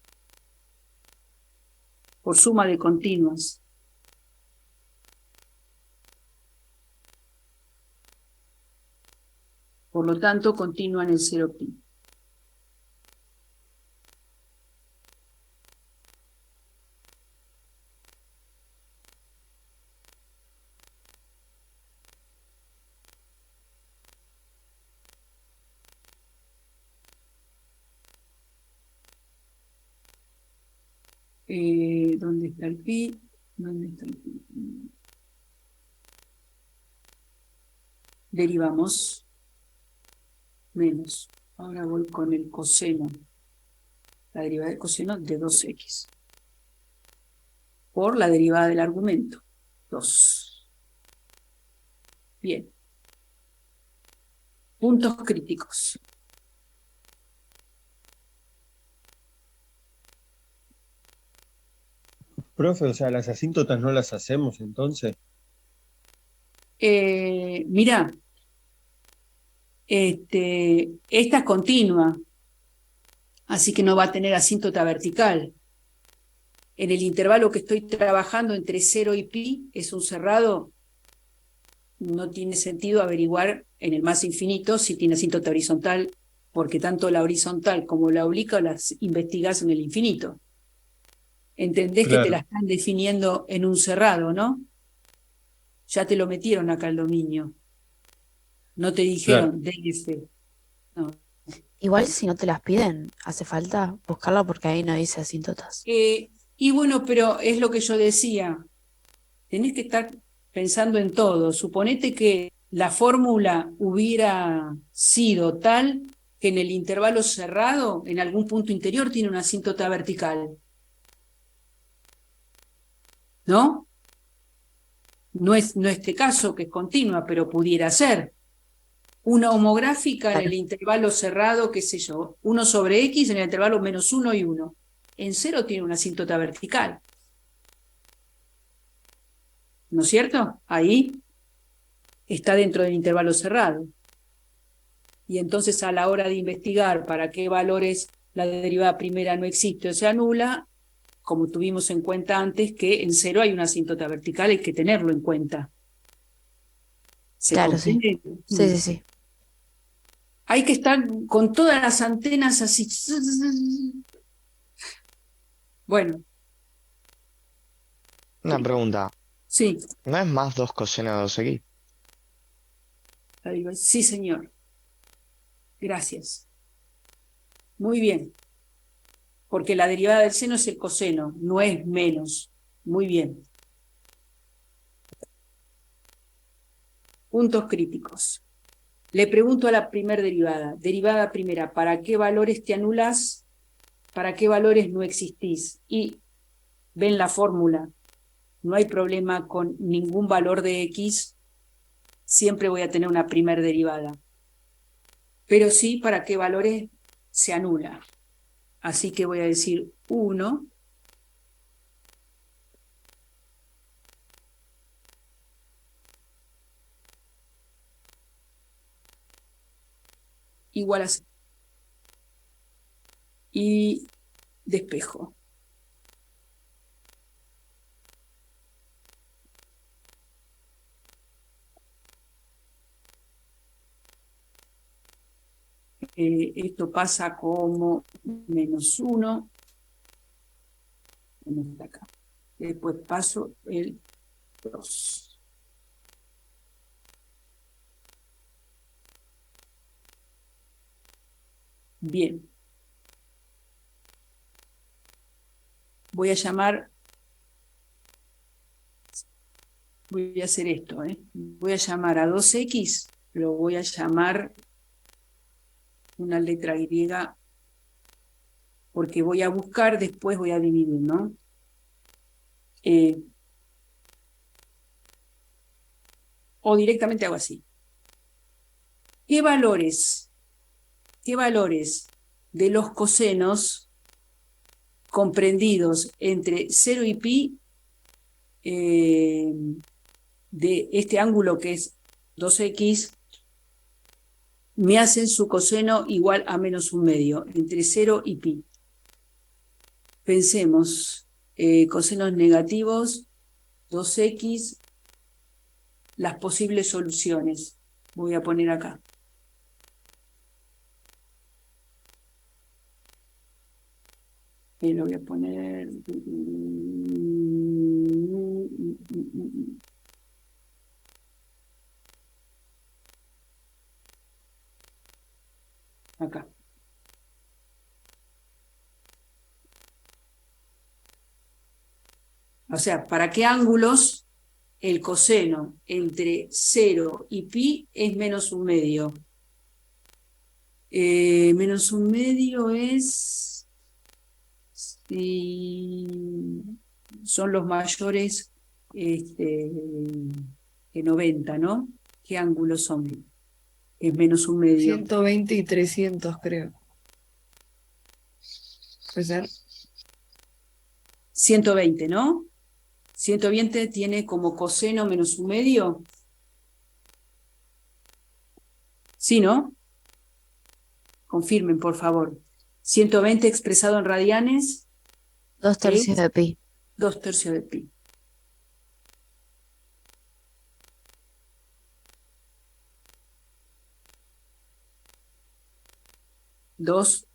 por suma de continuas. Por lo tanto, continúa en el 0 pi. ¿Dónde está el pi? ¿Dónde está el pi? Derivamos menos. Ahora voy con el coseno. La derivada del coseno de 2x. Por la derivada del argumento. 2. Bien. Puntos críticos. Profe, o sea, las asíntotas no las hacemos entonces. Mirá, esta es continua, así que no va a tener asíntota vertical. En el intervalo que estoy trabajando entre 0 y pi, es un cerrado, no tiene sentido averiguar en el más infinito si tiene asíntota horizontal, porque tanto la horizontal como la oblicuo las investigás en el infinito. ¿Entendés que te la están definiendo en un cerrado, no? Ya te lo metieron acá el dominio. No te dijeron DF. No. Igual si no te las piden, hace falta buscarla porque ahí no dice asíntotas. Y bueno, pero es lo que yo decía, tenés que estar pensando en todo. Suponete que la fórmula hubiera sido tal que en el intervalo cerrado, en algún punto interior, tiene una asíntota vertical. ¿No? No es este caso, que es continua, pero pudiera ser. Una homográfica en Claro. el intervalo cerrado, qué sé yo, 1 sobre X en el intervalo -1 y 1. En 0 tiene una asíntota vertical. ¿No es cierto? Ahí está dentro del intervalo cerrado. Y entonces a la hora de investigar para qué valores la derivada primera no existe o se anula, como tuvimos en cuenta antes, que en 0 hay una asíntota vertical, hay que tenerlo en cuenta. ¿Se Claro, sí. comprende? Sí, sí, sí. Hay que estar con todas las antenas así. Bueno, Una pregunta. sí, ¿No es más 2 coseno de 2x? sí, señor. Gracias. Muy bien. Porque la derivada del seno es el coseno, no es menos. Muy bien. Puntos críticos. Le pregunto a la primer derivada. Derivada primera, ¿para qué valores te anulas? ¿Para qué valores no existís? Y ven la fórmula. No hay problema con ningún valor de X. Siempre voy a tener una primer derivada. Pero sí, ¿para qué valores se anula? Así que voy a decir 1 igual a 0. Y despejo. Esto pasa como -1. Acá. Después paso el 2. Bien. Voy a llamar, voy a hacer esto, voy a llamar a 2X, lo voy a llamar una letra Y, porque voy a buscar, después voy a dividir, ¿no? O directamente hago así. ¿Qué valores de los cosenos comprendidos entre 0 y pi de este ángulo que es 2X me hacen su coseno igual a -1/2, entre 0 y pi? Pensemos, cosenos negativos, 2X, las posibles soluciones. Voy a poner acá. Lo voy a poner acá. O sea, ¿para qué ángulos el coseno entre 0 y pi es -1/2? -1/2 es si son los mayores que 90, ¿no? ¿Qué ángulos son? Es -1/2. 120 y 300, creo. ¿Puede ser? 120, ¿no? 120 tiene como coseno -1/2. ¿Sí, no? Confirmen, por favor. 120 expresado en radianes 2/3 es de pi. 2/3 de pi. Dos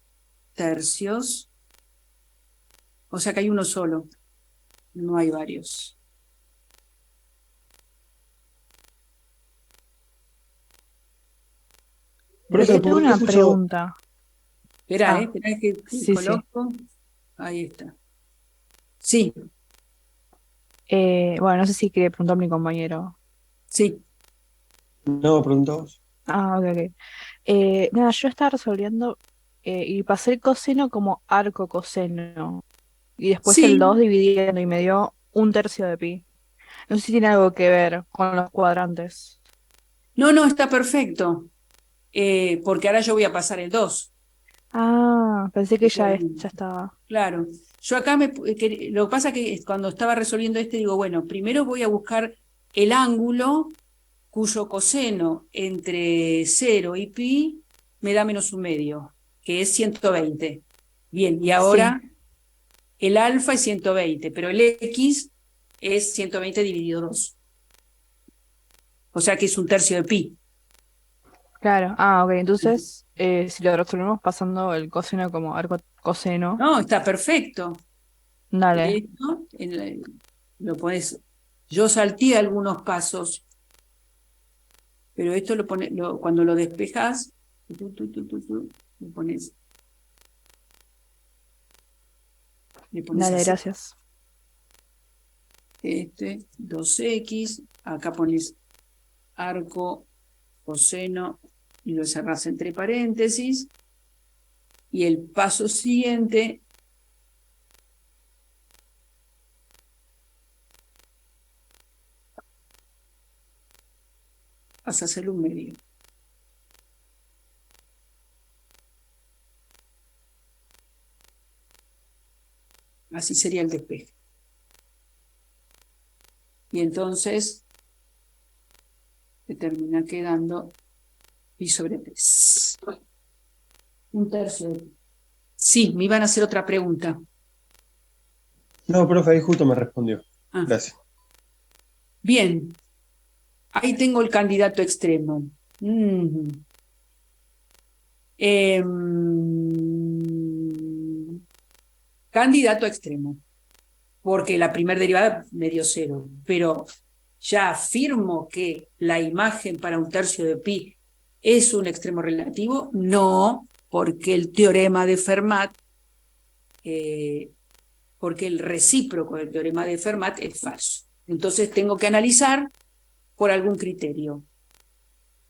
tercios. O sea que hay uno solo. No hay varios. Profe, Yo tengo ¿por qué una puso? pregunta. Espera, Ah, espera que sí, sí. coloco. Ahí está. Sí, Bueno, no sé si quiere preguntar mi compañero. sí. No, preguntamos. Ah, ok, ok. Nada, yo estaba resolviendo y pasé el coseno como arco coseno. Y después el 2 Sí, dividiendo y me dio 1/3 de pi. No sé si tiene algo que ver con los cuadrantes. no, no, está perfecto. Porque ahora yo voy a pasar el 2. Ah, pensé que ya estaba. Claro. Yo acá lo que pasa que cuando estaba resolviendo digo, bueno, primero voy a buscar el ángulo cuyo coseno entre 0 y pi me da -1/2, que es 120. Bien, y Sí, ahora el alfa es 120, pero el x es 120 dividido 2. O sea que es 1/3 de pi. claro. Ah, ok. Entonces, si lo resolvemos pasando el coseno como arco coseno, No, está perfecto. dale. Esto lo pones. Yo salté algunos pasos, pero esto cuando lo despejas, lo pones, le pones Dale, así. gracias. 2x, acá pones arco, coseno, y lo cerrás entre paréntesis. Y el paso siguiente, vas a hacer un medio. Así sería el despeje. Y entonces te termina quedando pi sobre 3. 1/3 de pi. Sí, me iban a hacer otra pregunta. No, profe, ahí justo me respondió. Ah, Gracias. bien, ahí tengo el candidato extremo. Candidato extremo, porque la primera derivada me dio 0, pero ya afirmo que la imagen para 1/3 de pi es un extremo relativo. No, porque el teorema de Fermat, porque el recíproco del teorema de Fermat es falso. Entonces tengo que analizar por algún criterio.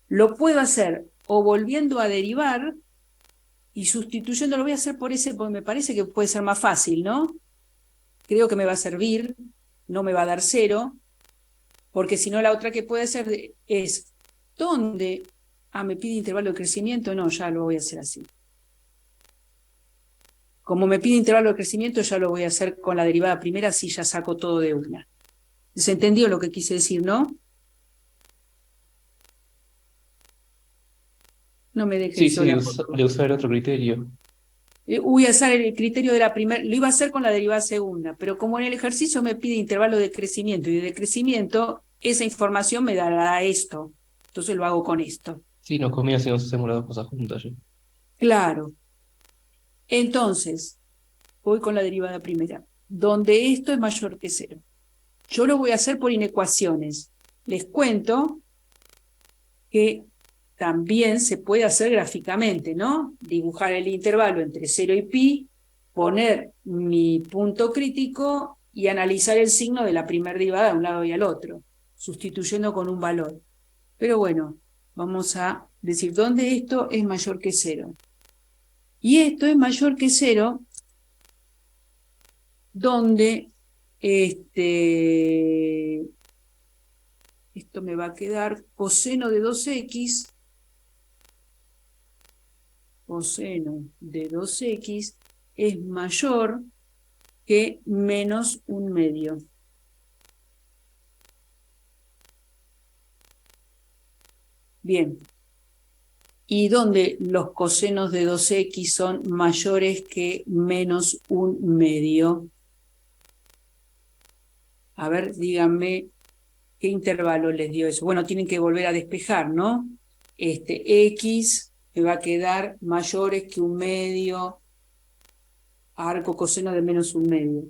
Lo puedo hacer o volviendo a derivar y sustituyendo, lo voy a hacer por ese, porque me parece que puede ser más fácil, ¿no? Creo que me va a servir, no me va a dar 0, porque si no la otra que puede hacer es, ¿dónde? Me pide intervalo de crecimiento, no, ya lo voy a hacer así. Como me pide intervalo de crecimiento, ya lo voy a hacer con la derivada primera, así ya saco todo de una. ¿Se entendió lo que quise decir, no? No me dejen Sí, sí, sola. de usar otro criterio. Voy a usar el criterio de la primera, lo iba a hacer con la derivada segunda, pero como en el ejercicio me pide intervalo de crecimiento y de decrecimiento, esa información me dará esto. Entonces lo hago con esto. Sí, nos conviene si nos hacemos las dos cosas juntas. ¿Sí? Claro. Entonces, voy con la derivada primera, donde esto es mayor que 0. Yo lo voy a hacer por inecuaciones. Les cuento que también se puede hacer gráficamente, ¿no? Dibujar el intervalo entre 0 y pi, poner mi punto crítico y analizar el signo de la primera derivada a un lado y al otro, sustituyendo con un valor. Pero bueno, vamos a decir dónde esto es mayor que 0. Y esto es mayor que 0 donde esto me va a quedar coseno de 2x, coseno de 2x es mayor que -1/2. Bien. Y donde los cosenos de 2x son mayores que -1/2. A ver, díganme qué intervalo les dio eso. Bueno, tienen que volver a despejar, ¿no? X me va a quedar mayores que 1/2, arco coseno de -1/2.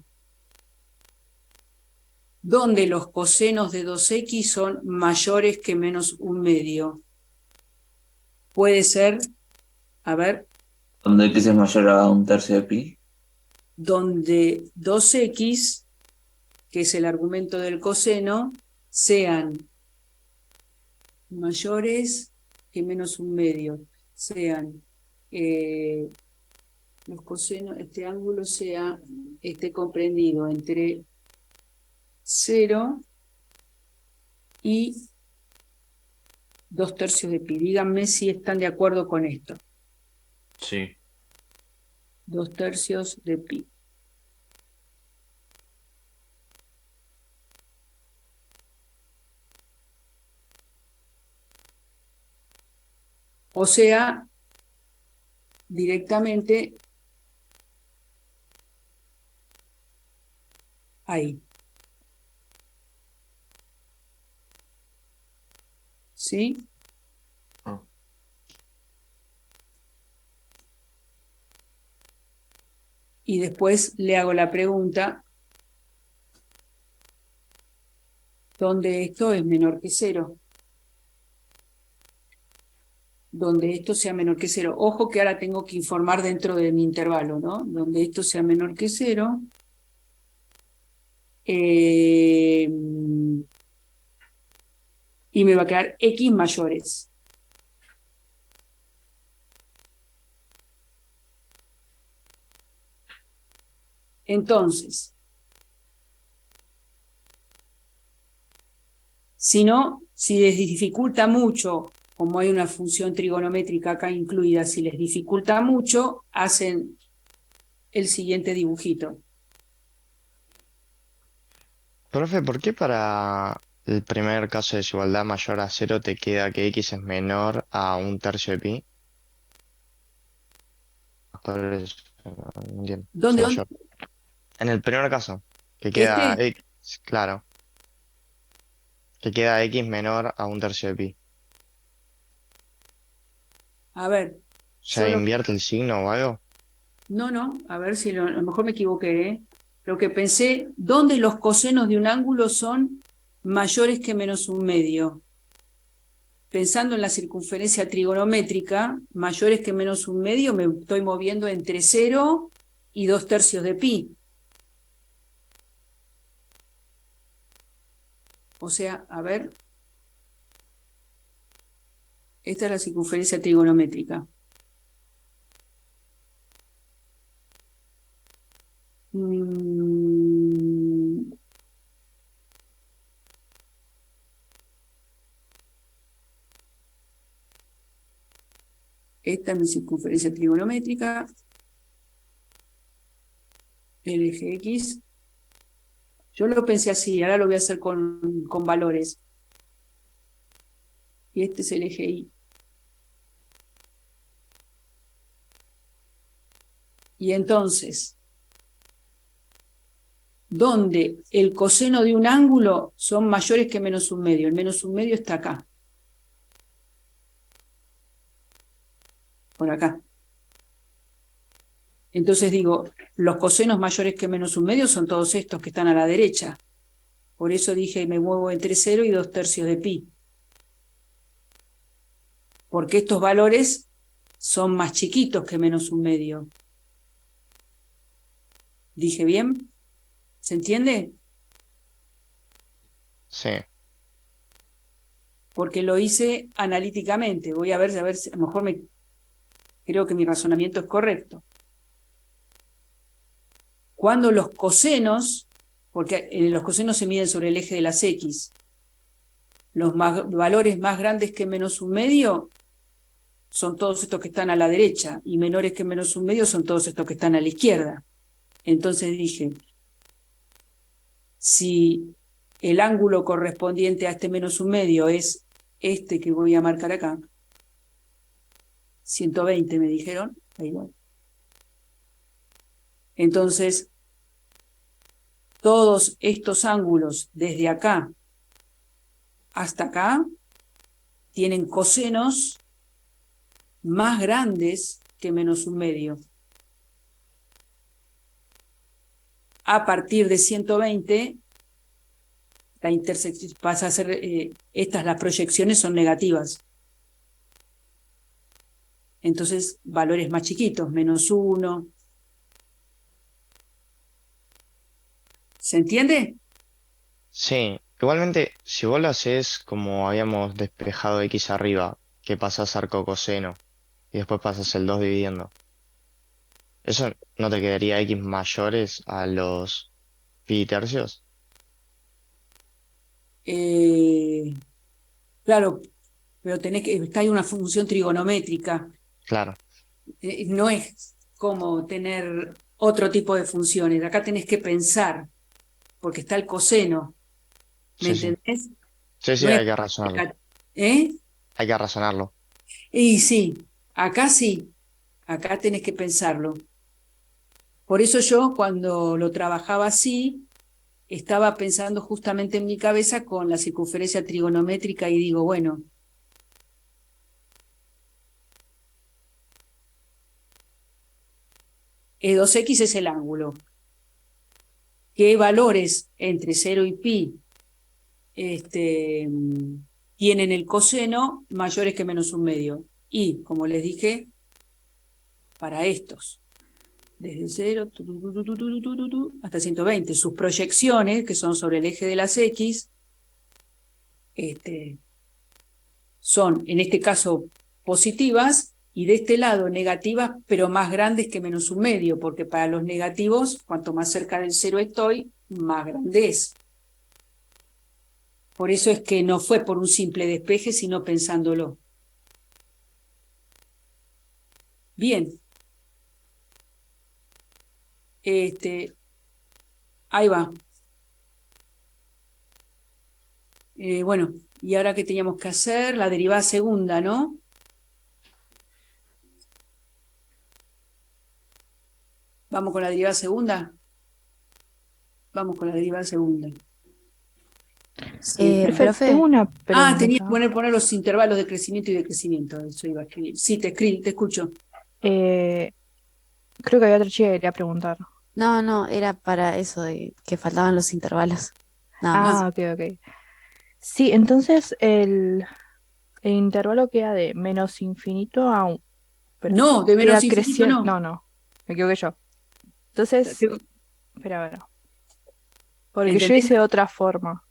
Donde los cosenos de 2x son mayores que -1/2. puede ser, a ver, Donde x es mayor a un tercio de pi. donde 2x, que es el argumento del coseno, sean mayores que menos un medio, sean los cosenos, este ángulo esté comprendido entre 0 y 2/3 de pi. Díganme si están de acuerdo con esto. Sí. 2/3 de pi. O sea, directamente ahí. ¿Sí? Ah. Y después le hago la pregunta, ¿dónde esto es menor que 0? Donde esto sea menor que 0. Ojo que ahora tengo que informar dentro de mi intervalo, ¿no? Donde esto sea menor que 0. Y me va a quedar x mayores. Entonces, si no, si les dificulta mucho, como hay una función trigonométrica acá incluida, si les dificulta mucho, hacen el siguiente dibujito. Profe, ¿por qué para el primer caso de desigualdad mayor a 0 te queda que x es menor a un tercio de pi? Por eso, no entiendo. ¿Dónde? Mayor. En el primer caso, que queda ¿Este? x, claro, que queda x menor a un tercio de pi. A ver, O sea, yo lo... ¿invierte el signo o algo? No, a ver si a lo mejor me equivoqué, ¿eh? Lo que pensé, ¿dónde los cosenos de un ángulo son mayores que menos un medio? Pensando en la circunferencia trigonométrica, mayores que menos un medio, me estoy moviendo entre 0 y 2/3 de pi. O sea, a ver, esta es la circunferencia trigonométrica. Esta es mi circunferencia trigonométrica, el eje X. Yo lo pensé así, ahora lo voy a hacer con valores. Y este es el eje Y. Y entonces, donde el coseno de un ángulo son mayores que menos un medio. El menos un medio está acá. Por acá. Entonces digo, los cosenos mayores que menos un medio son todos estos que están a la derecha. Por eso dije, me muevo entre 0 y 2/3 de pi. Porque estos valores son más chiquitos que menos un medio. ¿Dije bien? ¿Se entiende? Sí. Porque lo hice analíticamente. Voy a ver si a lo mejor creo que mi razonamiento es correcto. Cuando los cosenos, porque los cosenos se miden sobre el eje de las X, los valores más grandes que menos un medio son todos estos que están a la derecha, y menores que menos un medio son todos estos que están a la izquierda. Entonces dije, si el ángulo correspondiente a este menos un medio es este que voy a marcar acá, 120 me dijeron, ahí va. Entonces, todos estos ángulos desde acá hasta acá tienen cosenos más grandes que menos un medio. A partir de 120, la intersección pasa a ser, las proyecciones son negativas. Entonces, valores más chiquitos, -1. ¿Se entiende? Sí, igualmente, si vos lo haces como habíamos despejado x arriba, que pasas arco coseno y después pasas el 2 dividiendo, ¿eso no te quedaría x mayores a los pi tercios? Claro, pero está ahí una función trigonométrica. Claro, No es como tener otro tipo de funciones. Acá tenés que pensar, porque está el coseno. ¿Me sí, sí. entendés? Sí, sí, No es. hay que razonarlo. ¿Eh? Hay que razonarlo. Y sí, acá tenés que pensarlo. Por eso yo, cuando lo trabajaba así, estaba pensando justamente en mi cabeza con la circunferencia trigonométrica y digo, bueno, 2x es el ángulo. ¿Qué valores entre 0 y pi tienen el coseno mayores que -1/2? Y, como les dije, para estos, desde 0 hasta 120, sus proyecciones, que son sobre el eje de las x, son, en este caso, positivas, y de este lado negativas, pero más grandes que -1/2, porque para los negativos, cuanto más cerca del 0 estoy, más grande es. Por eso es que no fue por un simple despeje, sino pensándolo. Bien. Ahí va. Bueno, y ahora qué teníamos que hacer, la derivada segunda, ¿no? ¿Vamos con la derivada segunda? Vamos con la derivada segunda. Sí, Profe, Profe, tengo una tenía pregunta. que poner los intervalos de crecimiento y decrecimiento, eso iba a escribir. Sí, te escucho. Eh, Creo que había otra chica que quería preguntar. no, era para eso de que faltaban los intervalos. Nada más. Ah, ok, ok. Sí, entonces el intervalo queda de menos infinito a un... Pero No, de queda menos infinito creciendo... no. No, me equivoqué yo. Entonces, espera, a ver. Porque yo ¿Entendés? hice de otra forma.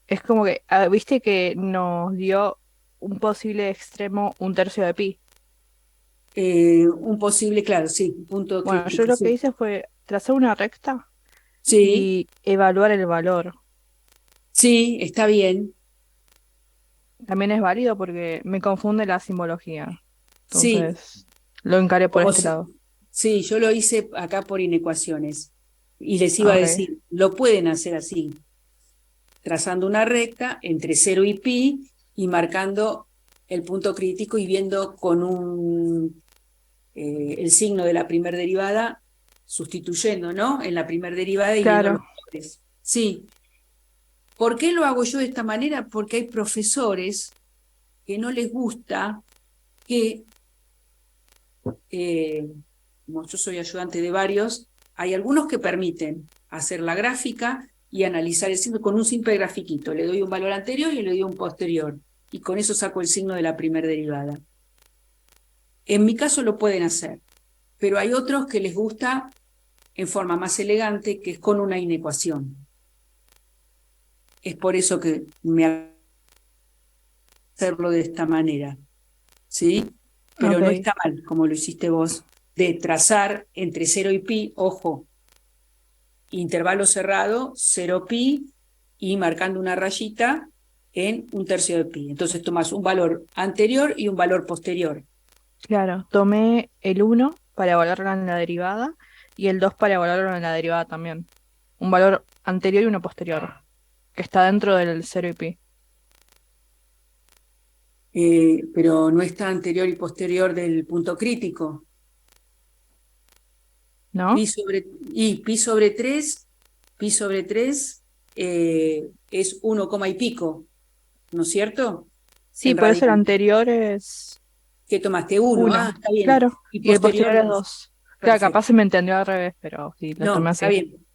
Es como que, viste que nos dio un posible extremo 1/3 de pi. Un posible, claro, sí, un punto Bueno, yo crítico, lo que sí. hice fue trazar una recta Sí, y evaluar el valor. sí, está bien. También es válido porque me confunde la simbología. Sí, Entonces, lo encaré por como este lado. sí, yo lo hice acá por inecuaciones. Y les iba a Ok, decir, lo pueden hacer así, trazando una recta entre 0 y pi y marcando el punto crítico y viendo con el signo de la primer derivada, sustituyendo, ¿no? En la primer derivada y viendo los claro, valores. Sí. ¿Por qué lo hago yo de esta manera? Porque hay profesores que no les gusta que, como yo soy ayudante de varios, hay algunos que permiten hacer la gráfica y analizar el signo con un simple grafiquito. Le doy un valor anterior y le doy un posterior. Y con eso saco el signo de la primer derivada. En mi caso lo pueden hacer, pero hay otros que les gusta en forma más elegante, que es con una inecuación. Es por eso que me hacerlo de esta manera, ¿sí? Pero no ok, está mal, como lo hiciste vos, de trazar entre 0 y pi, ojo, intervalo cerrado, 0 pi, y marcando una rayita en 1/3 de pi. Entonces tomas un valor anterior y un valor posterior. claro. Tomé el 1 para evaluarlo en la derivada y el 2 para evaluarlo en la derivada también. Un valor anterior y uno posterior, que está dentro del 0 y pi, Pero no está anterior y posterior del punto crítico. ¿no? Pi sobre 3 es 1, y pico, ¿no es cierto? Sí, En por eso el radian. anterior es ¿Qué tomaste? 1. Ah, 1, está bien. claro, Y y el posterior posterior es 2. 2. Claro, capaz Perfecto. se me entendió al revés, pero sí, lo No, tomé está así. bien.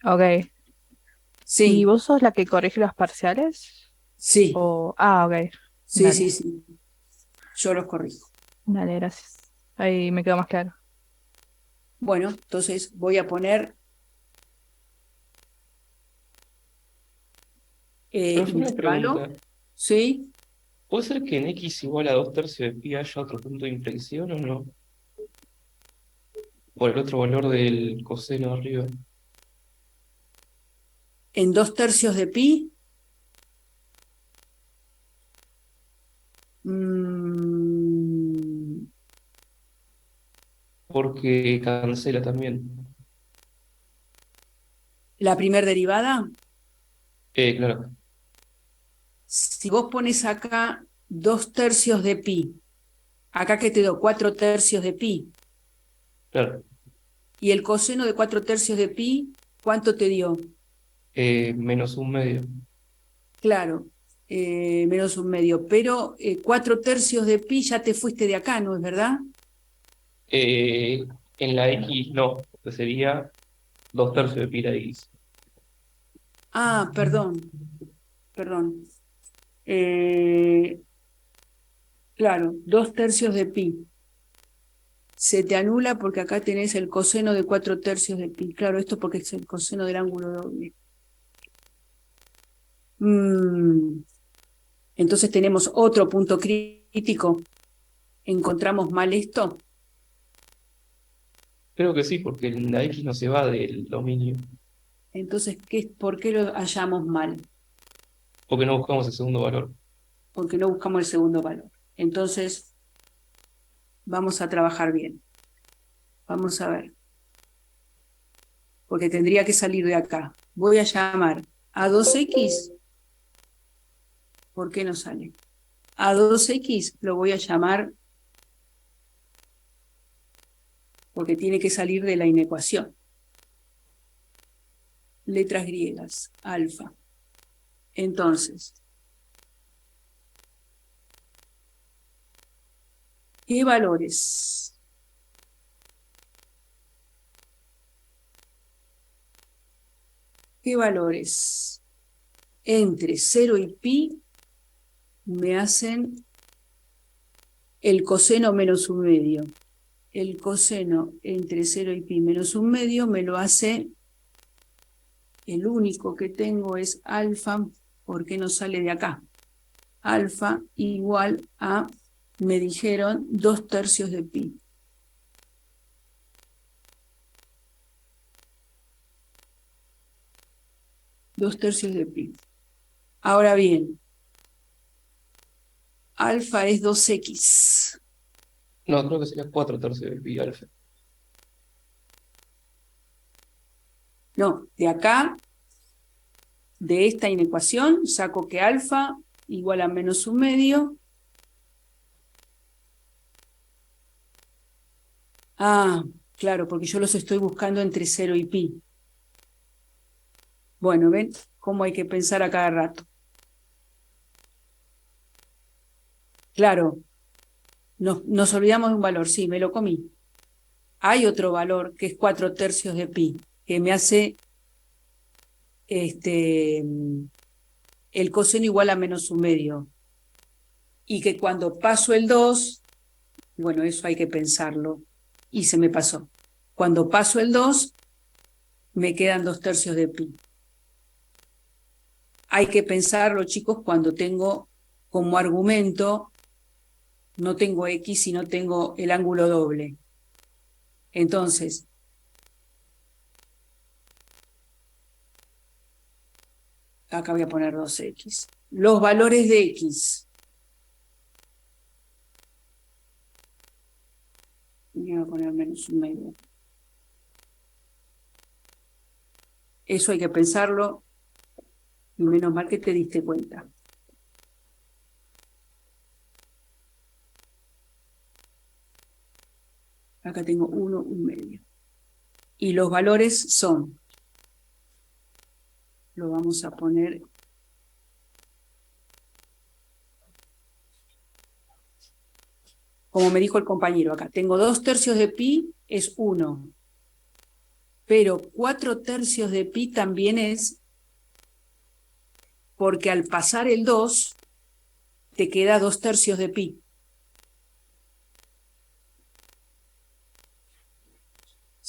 Ok. ¿Y Sí, vos sos la que corrige los parciales? sí, O... Ah, ok. sí, sí, Dale. sí. yo los corrijo. Dale, gracias. Ahí me quedó más claro. Bueno, entonces voy a poner Profesor, una intervalo. pregunta. ¿Sí? ¿Puede ser que en x igual a 2/3 de pi haya otro punto de inflexión o no? Por el otro valor del coseno arriba. En 2/3 de pi. Porque cancela también. La primer derivada. Claro. Si vos pones acá 2/3 de pi, acá que te dio 4/3 de pi, Claro. y el coseno de 4/3 de pi, ¿cuánto te dio? Menos un medio. Claro, menos un medio, pero 4/3 de pi ya te fuiste de acá, ¿no es verdad? En la x no, que sería 2/3 de pi la x. Ah, perdón. Claro, 2/3 de pi. Se te anula porque acá tenés el coseno de 4/3 de pi. Claro, esto porque es el coseno del ángulo doble. Entonces tenemos otro punto crítico. ¿Encontramos mal esto? Creo que sí, porque la x no se va del dominio. Entonces, ¿por qué lo hallamos mal? Porque no buscamos el segundo valor. Porque no buscamos el segundo valor. Entonces, vamos a trabajar bien. Vamos a ver. Porque tendría que salir de acá. Voy a llamar a 2x. ¿Por qué no sale? A 2x lo voy a llamar porque tiene que salir de la inecuación. Letras griegas, alfa. Entonces, ¿qué valores? ¿Qué valores entre 0 y pi me hacen el coseno menos un medio? El coseno entre 0 y pi menos un medio me lo hace, el único que tengo es alfa, ¿por qué no sale de acá? Alfa igual a, me dijeron, 2/3 de pi. Dos tercios de pi. Ahora bien, alfa es 2x. No, creo que sería 4/3 de pi alfa. No, de acá, de esta inecuación, saco que alfa igual a menos un medio. Ah, claro, porque yo los estoy buscando entre 0 y pi. Bueno, ¿ven cómo hay que pensar a cada rato? Claro, nos olvidamos de un valor, sí, me lo comí. Hay otro valor que es 4/3 de pi, que me hace el coseno igual a menos un medio. Y que cuando paso el 2, bueno, eso hay que pensarlo, y se me pasó. Cuando paso el 2, me quedan 2/3 de pi. Hay que pensarlo, chicos, cuando tengo como argumento, no tengo x, sino tengo el ángulo doble. Entonces, acá voy a poner 2x. Los valores de x. Voy a poner menos un medio. Eso hay que pensarlo, y menos mal que te diste cuenta. Acá tengo 1, un medio. Y los valores son, lo vamos a poner, como me dijo el compañero acá, tengo 2/3 de pi, es 1. Pero 4/3 de pi también es, porque al pasar el 2, te queda 2/3 de pi.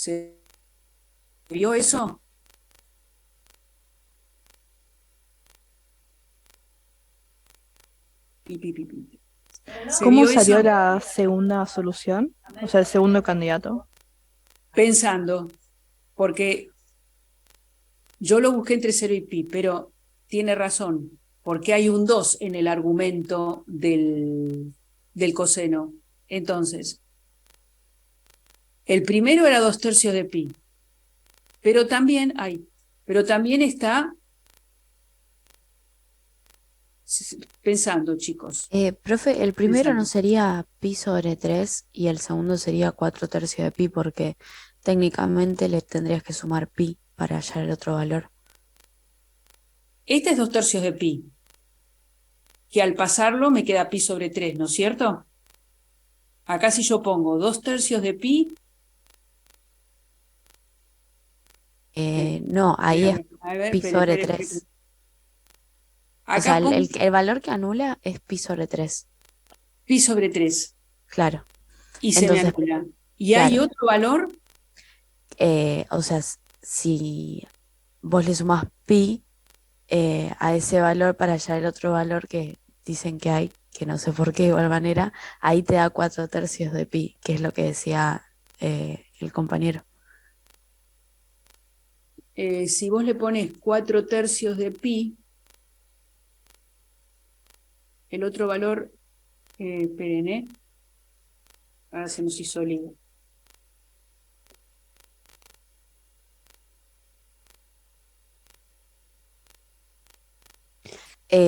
¿Se vio eso? Pi, pi, pi, pi. ¿Se ¿Cómo vio salió eso? la segunda solución? O sea, el segundo candidato. Pensando, porque yo lo busqué entre 0 y pi, pero tiene razón, porque hay un 2 en el argumento del coseno. Entonces, el primero era 2/3 de pi, pero también está, pensando, chicos, Profe, el primero no pensando. sería pi sobre 3 y el segundo sería 4/3 de pi porque técnicamente le tendrías que sumar pi para hallar el otro valor. Este es 2/3 de pi, que al pasarlo me queda pi sobre 3, ¿no es cierto? Acá si yo pongo 2/3 de pi, No, ahí es a ver, pi espere, sobre espere, espere. 3. O Acá sea, el, pongo el valor que anula es pi sobre 3. pi sobre 3 Claro. y se me Entonces, anula. ¿Y hay claro, otro valor? o sea, si vos le sumás pi a ese valor para hallar el otro valor que dicen que hay, que no sé por qué de igual manera, ahí te da 4/3 de pi, que es lo que decía el compañero. Si vos le pones 4/3 de pi, el otro valor, esperen, ahora se nos hizo lío.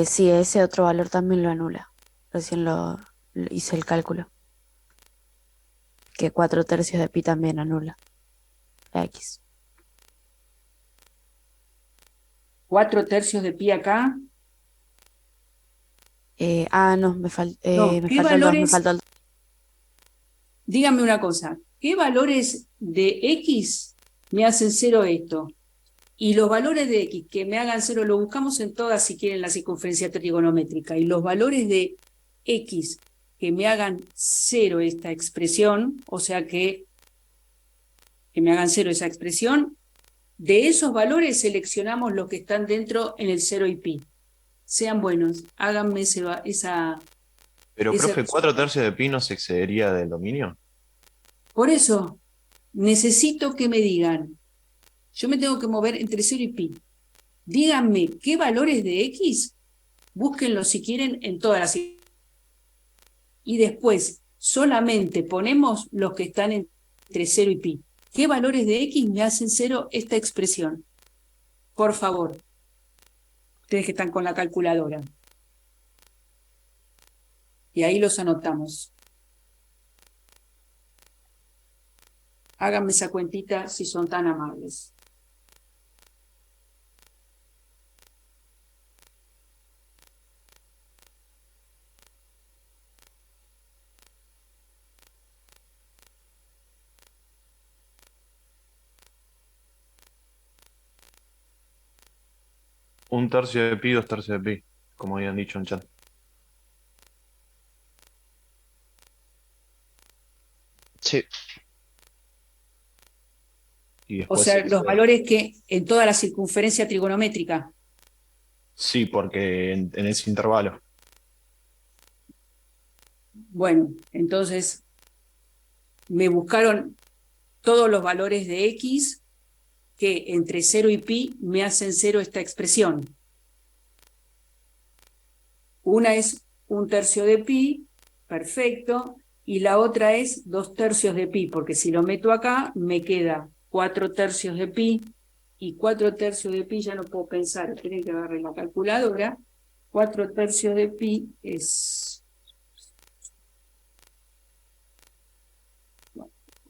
Sí, ese otro valor también lo anula. Recién lo hice el cálculo, que 4/3 de pi también anula la X. 4/3 de pi acá. No, No, me ¿qué faltó el 2, me valores? faltó el Dígame una cosa, ¿qué valores de x me hacen 0 esto? Y los valores de x que me hagan 0, lo buscamos en todas si quieren la circunferencia trigonométrica, y los valores de x que me hagan 0 esta expresión, o sea que me hagan 0 esa expresión, de esos valores seleccionamos los que están dentro en el 0 y pi. Sean buenos, háganme esa. Pero, profe, 4/3 de pi no se excedería del dominio. Por eso, necesito que me digan, yo me tengo que mover entre 0 y pi. Díganme qué valores de x, búsquenlo si quieren en todas las. Y después solamente ponemos los que están entre 0 y pi. ¿Qué valores de x me hacen 0 esta expresión? Por favor, ustedes que están con la calculadora. Y ahí los anotamos. Háganme esa cuentita si son tan amables. Un tercio de pi, 2/3 de pi, como habían dicho en chat. Sí, Y O después sea, los valores que en toda la circunferencia trigonométrica. sí, porque en ese intervalo. Bueno, entonces me buscaron todos los valores de x que entre 0 y pi me hacen 0 esta expresión. Una es 1/3 de pi, perfecto, y la otra es 2/3 de pi, porque si lo meto acá me queda 4/3 de pi, y 4/3 de pi ya no puedo pensar, esperen que agarre la calculadora. 4/3 de pi es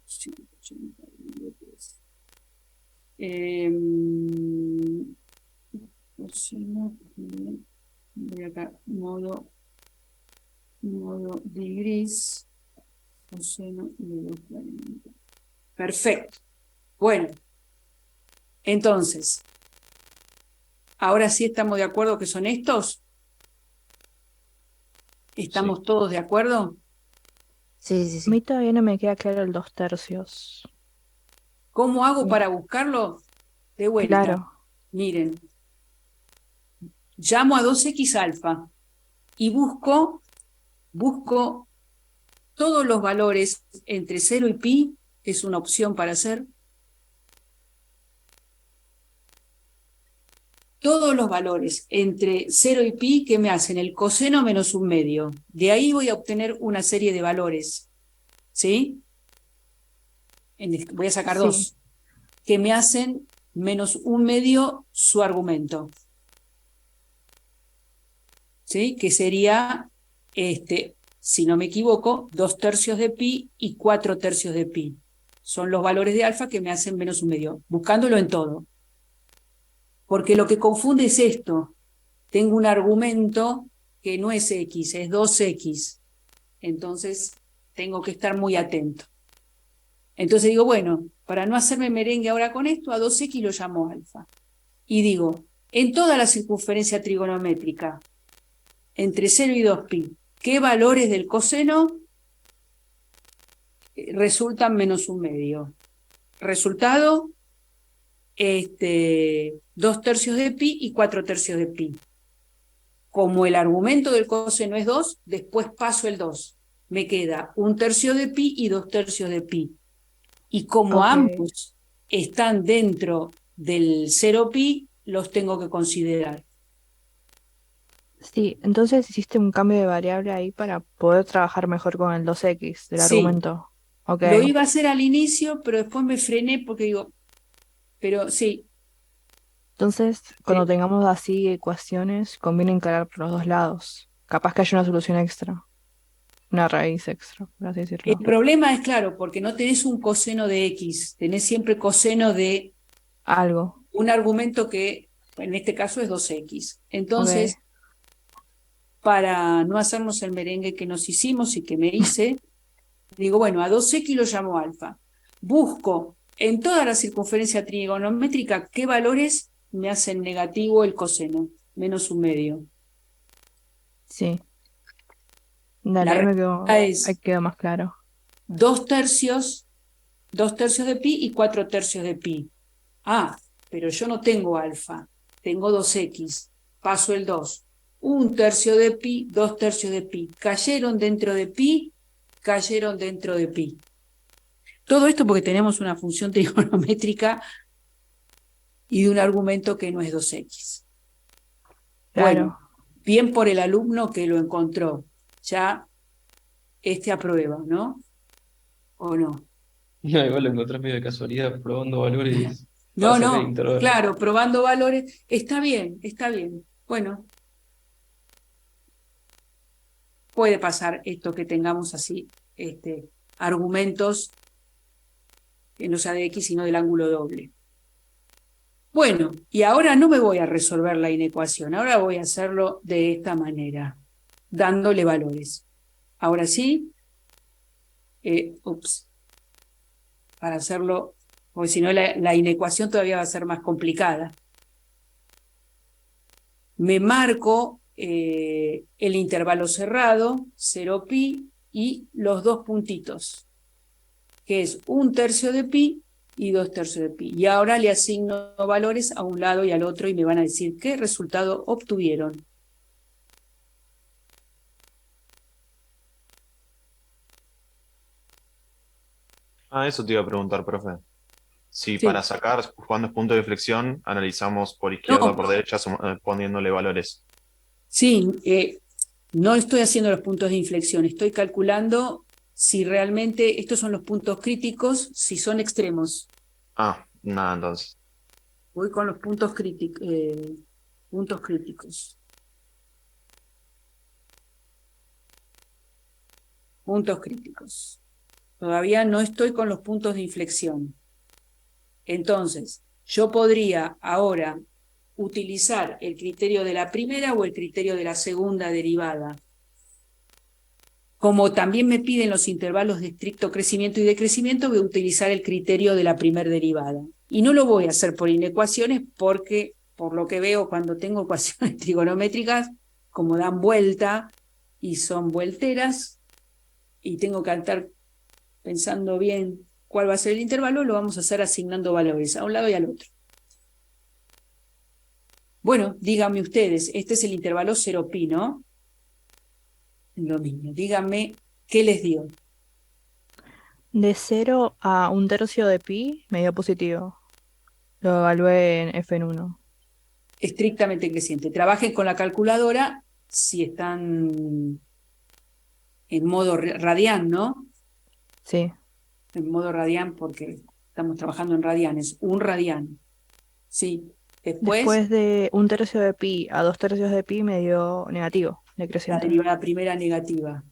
183. Voy acá, modo de gris, coseno de 240. Perfecto. Bueno, entonces, ahora sí estamos de acuerdo que son estos. ¿Estamos todos de acuerdo? Sí, sí, A mí sí. todavía no me queda claro el 2/3. ¿Cómo hago para buscarlo? De vuelta. Claro. Miren, llamo a 2x alfa y busco todos los valores entre 0 y pi, es una opción para hacer. Todos los valores entre 0 y pi que me hacen el coseno menos 1/2. De ahí voy a obtener una serie de valores. ¿Sí? Voy a sacar Sí. 2, que me hacen menos 1/2 su argumento. ¿Sí? Que sería, si no me equivoco, 2/3 de pi y 4/3 de pi. Son los valores de alfa que me hacen menos 1/2, buscándolo en todo. Porque lo que confunde es esto. Tengo un argumento que no es x, es 2x. Entonces, tengo que estar muy atento. Entonces digo, bueno, para no hacerme merengue ahora con esto, a 2x lo llamo alfa. Y digo, en toda la circunferencia trigonométrica, entre 0 y 2pi, ¿qué valores del coseno resultan menos 1/2? Resultado, 2/3 de pi y 4/3 de pi. Como el argumento del coseno es 2, después paso el 2. Me queda 1/3 de pi y 2/3 de pi. Y como Ok. ambos están dentro del 0pi, los tengo que considerar. Sí, entonces hiciste un cambio de variable ahí para poder trabajar mejor con el 2x del Sí. argumento. Ok. Lo iba a hacer al inicio, pero después me frené porque digo, pero sí, Entonces, cuando tengamos así ecuaciones, conviene encarar por los dos lados. Capaz que haya una solución extra, una raíz extra, por así decirlo. el problema es claro, porque no tenés un coseno de x, tenés siempre coseno de Algo. un argumento que en este caso es 2x. Entonces, para no hacernos el merengue que nos hicimos y que me hice, digo, bueno, a 2x lo llamo alfa. Busco en toda la circunferencia trigonométrica qué valores me hacen negativo el coseno, menos 1/2. Sí. Dale, La ahí respuesta es ahí quedó más claro. 2/3 de pi y 4/3 de pi. Ah, pero yo no tengo alfa, tengo 2x, paso el 2. 1/3 de pi, 2/3 de pi. Cayeron dentro de pi, cayeron dentro de pi. Todo esto porque tenemos una función trigonométrica y de un argumento que no es 2x. Claro. Bueno, bien por el alumno que lo encontró. Ya aprueba, ¿no? ¿O no? No, igual lo encontrás medio de casualidad, probando valores No, para sacar no, intervalos. claro, probando valores. Está bien, está bien. Bueno, puede pasar esto que tengamos así, argumentos que no sea de x, sino del ángulo doble. Bueno, y ahora no me voy a resolver la inecuación, ahora voy a hacerlo de esta manera, dándole valores. Ahora sí, para hacerlo, porque si no la inecuación todavía va a ser más complicada. Me marco el intervalo cerrado, 0pi, y los dos puntitos, que es 1/3 de pi y 2/3 de pi. Y ahora le asigno valores a un lado y al otro y me van a decir qué resultado obtuvieron. Ah, eso te iba a preguntar, profe. Si Sí. para sacar, jugando puntos de inflexión, analizamos por izquierda o No. por derecha, poniéndole valores. Sí, no estoy haciendo los puntos de inflexión, estoy calculando si realmente estos son los puntos críticos, si son extremos. Ah, nada, entonces. Voy con los puntos críticos. Puntos críticos. Todavía no estoy con los puntos de inflexión. Entonces, yo podría ahora utilizar el criterio de la primera o el criterio de la segunda derivada. Como también me piden los intervalos de estricto crecimiento y decrecimiento, voy a utilizar el criterio de la primera derivada. Y no lo voy a hacer por inecuaciones porque, por lo que veo, cuando tengo ecuaciones trigonométricas, como dan vuelta y son vuelteras, y tengo que estar pensando bien cuál va a ser el intervalo, lo vamos a hacer asignando valores a un lado y al otro. Bueno, díganme ustedes, este es el intervalo 0pi, ¿no? El dominio. Díganme, ¿qué les dio? De 0 a 1/3 de pi me dio positivo. Lo evalué en F en 1. Estrictamente creciente. Trabajen con la calculadora si están en modo radian, ¿no? Sí. En modo radian porque estamos trabajando en radianes. Un radian. Sí. Después de 1/3 de pi a 2/3 de pi me dio negativo, la decreciente. derivada primera negativa.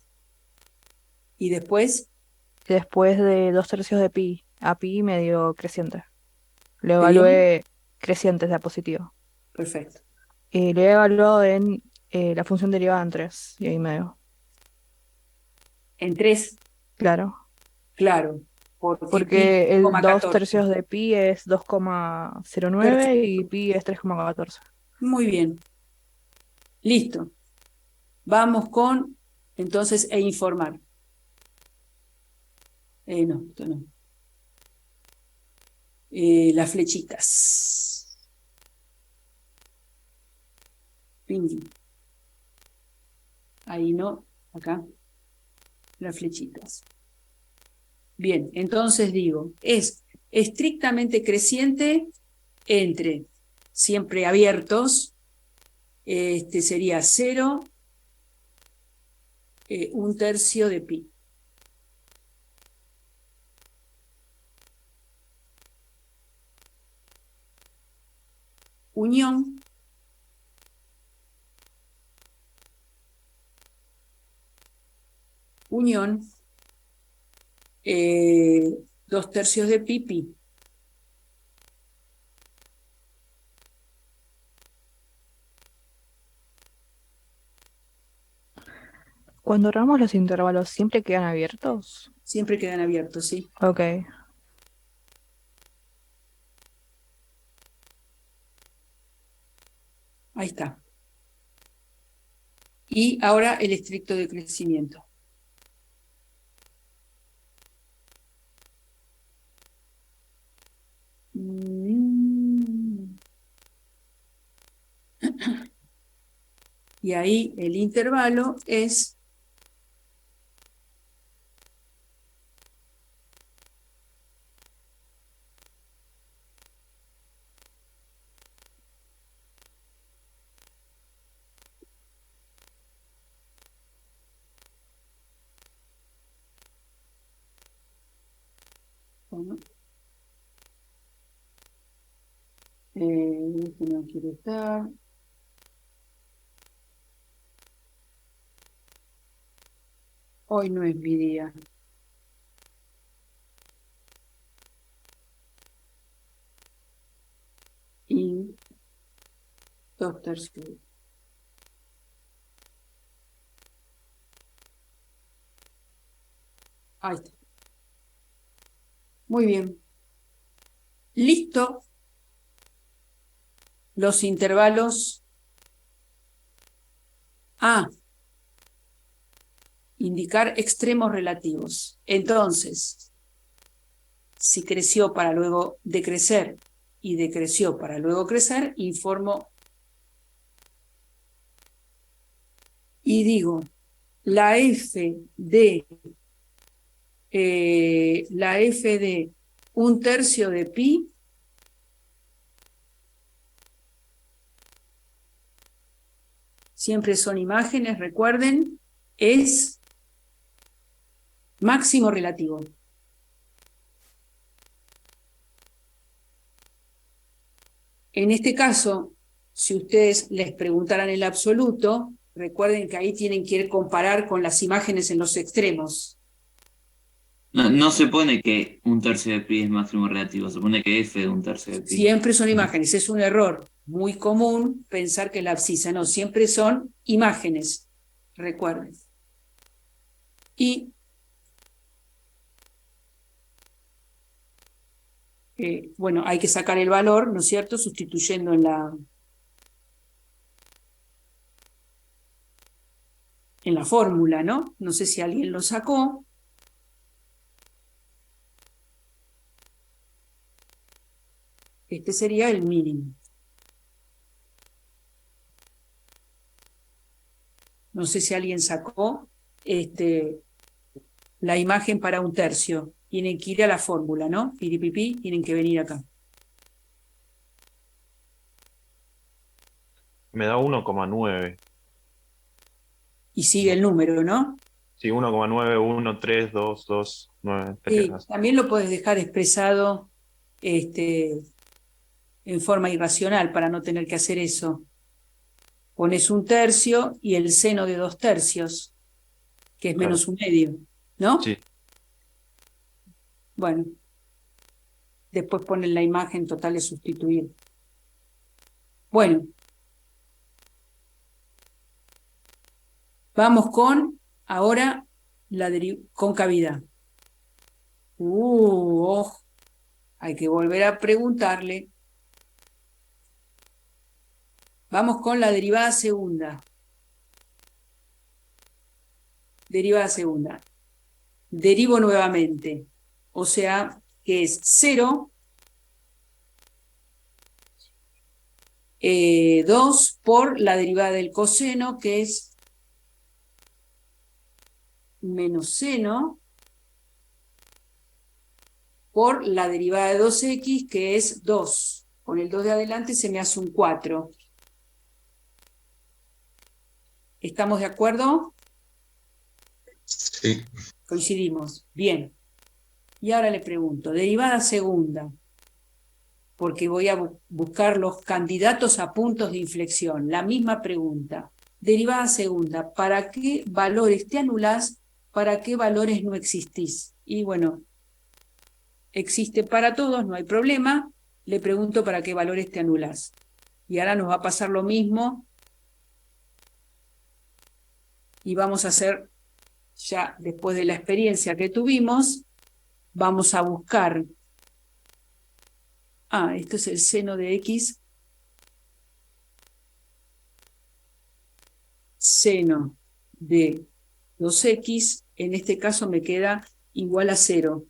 Y después, Y después de 2/3 de pi a pi me dio creciente. Lo ¿te dio? evalué creciente de a positivo. Perfecto. Y lo he evaluado en la función derivada en 3 y ahí me dio. En 3, Claro. claro. Porque pi Porque el 3,14. 2/3 de pi es 2,09 y pi es 3,14. Muy bien. Listo. Vamos con, entonces, informar. No, esto no. Las flechitas. Pingui. Ahí no, acá. Las flechitas. Bien, entonces digo, es estrictamente creciente entre siempre abiertos, sería 0, 1/3 de pi. Unión unión 2/3 de pi, pi. Cuando ahorramos los intervalos, ¿siempre quedan abiertos? Siempre quedan abiertos, ¿sí? Ok. Ahí está. Y ahora el estricto decrecimiento. Y ahí el intervalo es bueno, este no quiere estar. Hoy no es mi día. Y 2/3. Ahí está. Muy bien. Listo. Los intervalos. Indicar extremos relativos. Entonces, si creció para luego decrecer y decreció para luego crecer, informo y digo, la f de 1/3 de pi siempre son imágenes, recuerden, es máximo relativo. En este caso, si ustedes les preguntaran el absoluto, recuerden que ahí tienen que comparar con las imágenes en los extremos. No se pone que 1/3 de pi es máximo relativo, se pone que f de 1/3 de pi. Siempre son imágenes, es un error muy común pensar que la abscisa, no, siempre son imágenes, recuerden. Y bueno, hay que sacar el valor, ¿no es cierto?, sustituyendo en la fórmula, ¿no? No sé si alguien lo sacó. Este sería el mínimo. No sé si alguien sacó la imagen para un tercio. Tienen que ir a la fórmula, ¿no? Piripipi, tienen que venir acá. Me da 1,9. Y sigue el número, ¿no? Sí, 1,9, 1, 3, 2, 2, 9. Sí, también lo puedes dejar expresado en forma irracional para no tener que hacer eso. Pones un tercio y el seno de 2/3, que es menos un medio, ¿no? Sí. Bueno, después ponen la imagen total de sustituir. Bueno, vamos con ahora la concavidad. Ojo, hay que volver a preguntarle. Vamos con la derivada segunda. Derivada segunda. Derivo nuevamente. O sea, que es 0, 2 por la derivada del coseno, que es menos seno, por la derivada de 2x, que es 2. Con el 2 de adelante se me hace un 4. ¿Estamos de acuerdo? Sí. Coincidimos. Bien. Y ahora le pregunto, derivada segunda, porque voy a buscar los candidatos a puntos de inflexión. La misma pregunta. Derivada segunda, ¿para qué valores te anulás? ¿Para qué valores no existís? Y bueno, existe para todos, no hay problema. Le pregunto para qué valores te anulás. Y ahora nos va a pasar lo mismo. Y vamos a hacer, ya después de la experiencia que tuvimos, vamos a buscar. Esto es el seno de x. Seno de 2x, en este caso me queda igual a 0.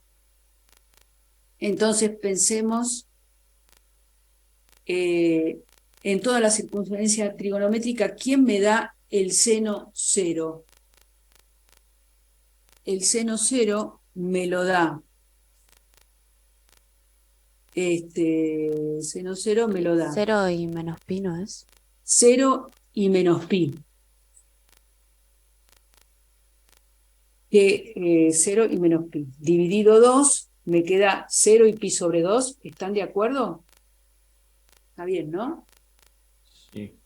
Entonces pensemos en toda la circunferencia trigonométrica, ¿quién me da el seno 0? El seno 0 me lo da. Seno 0 me lo da. 0 y menos pi, ¿no es? 0 y menos pi. Que 0 y menos pi. Dividido 2, me queda 0 y pi sobre 2. ¿Están de acuerdo? Está bien, ¿no? Sí.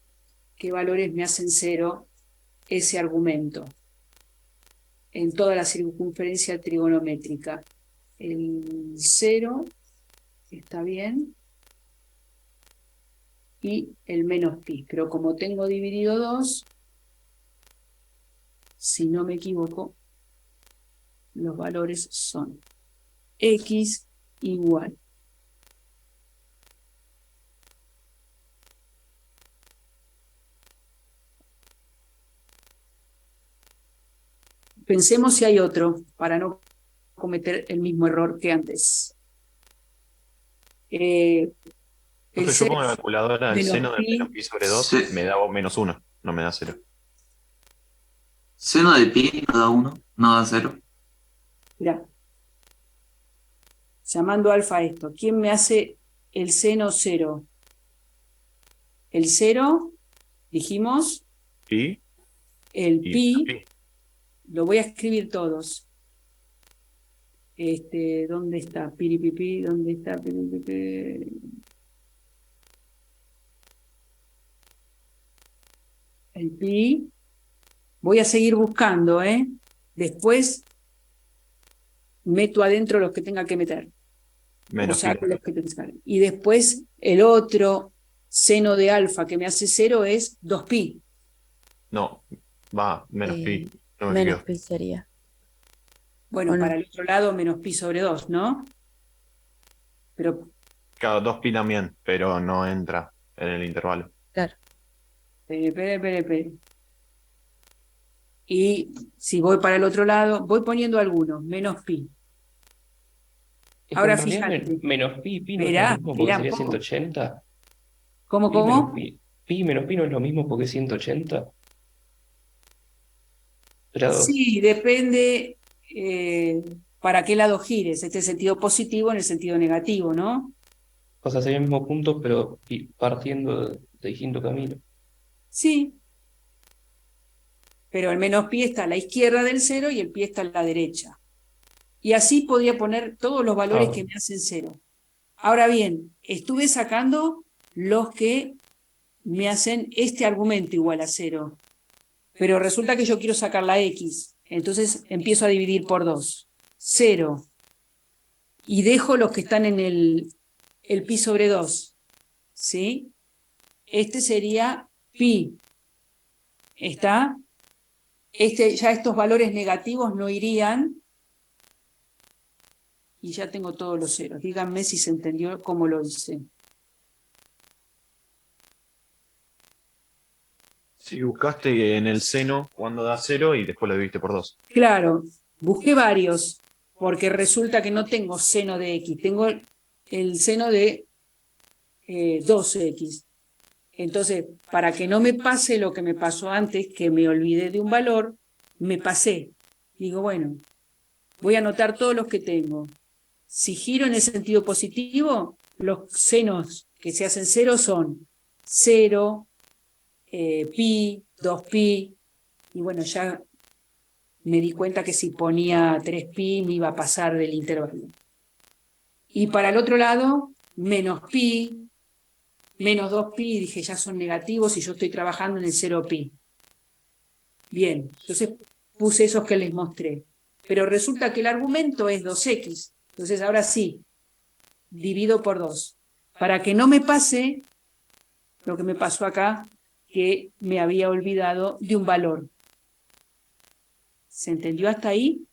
¿Qué valores me hacen 0 ese argumento? En toda la circunferencia trigonométrica. El 0, está bien. Y el menos pi. Pero como tengo dividido 2, si no me equivoco, los valores son x igual. Pensemos si hay otro, para no cometer el mismo error que antes. Yo pongo en la calculadora el menos seno de pi. menos pi sobre 2, Sí. me da menos 1, no me da 0. Seno de pi no da 1, no da 0. Mirá. Llamando alfa a esto. ¿Quién me hace el seno 0? El 0, dijimos, Pi el y pi, pi. lo voy a escribir todos. ¿Dónde está? Piripipi, ¿dónde está? Piripipi. El pi. Voy a seguir buscando, ¿eh? Después meto adentro los que tenga que meter. Menos O saco pi. los que tenga que sacar. Y después el otro seno de alfa que me hace 0 es 2pi. No, va, menos pi. No me Menos fijo. pi sería. Bueno, ¿O no? para el otro lado menos pi sobre 2, ¿no? Pero, Claro, 2pi también, pero no entra en el intervalo. Claro. espere. Y si voy para el otro lado, voy poniendo algunos, menos pi. Es que Ahora en realidad fíjate, menos pi y pi no es lo mirá, mismo porque mirá un sería poco. 180. ¿Cómo, Pi menos cómo? pi menos pi no es lo mismo porque 180 grados. Sí, depende para qué lado gires, este sentido positivo en el sentido negativo, ¿no? O sea, sería el mismo punto, pero partiendo de distinto camino. Sí, pero el menos pi está a la izquierda del cero y el pi está a la derecha. Y así podría poner todos los valores Ah, que me hacen cero. Ahora bien, estuve sacando los que me hacen este argumento igual a cero, pero resulta que yo quiero sacar la x, entonces empiezo a dividir por 2. 0. Y dejo los que están en el pi sobre 2, ¿sí? Este sería pi. ¿Está? Ya estos valores negativos no irían y ya tengo todos los ceros. Díganme si se entendió cómo lo hice. Si buscaste en el seno cuando da 0 y después lo dividiste por 2. Claro, busqué varios, porque resulta que no tengo seno de x, tengo el seno de 2x. Entonces, para que no me pase lo que me pasó antes, que me olvidé de un valor, me pasé. Digo, bueno, voy a anotar todos los que tengo. Si giro en el sentido positivo, los senos que se hacen cero son 0, pi, 2pi, y bueno, ya me di cuenta que si ponía 3pi me iba a pasar del intervalo. Y para el otro lado, menos pi, menos 2pi, dije ya son negativos y yo estoy trabajando en el 0pi. Bien, entonces puse esos que les mostré. Pero resulta que el argumento es 2x. Entonces ahora sí, divido por 2. Para que no me pase lo que me pasó acá, que me había olvidado de un valor. ¿Se entendió hasta ahí?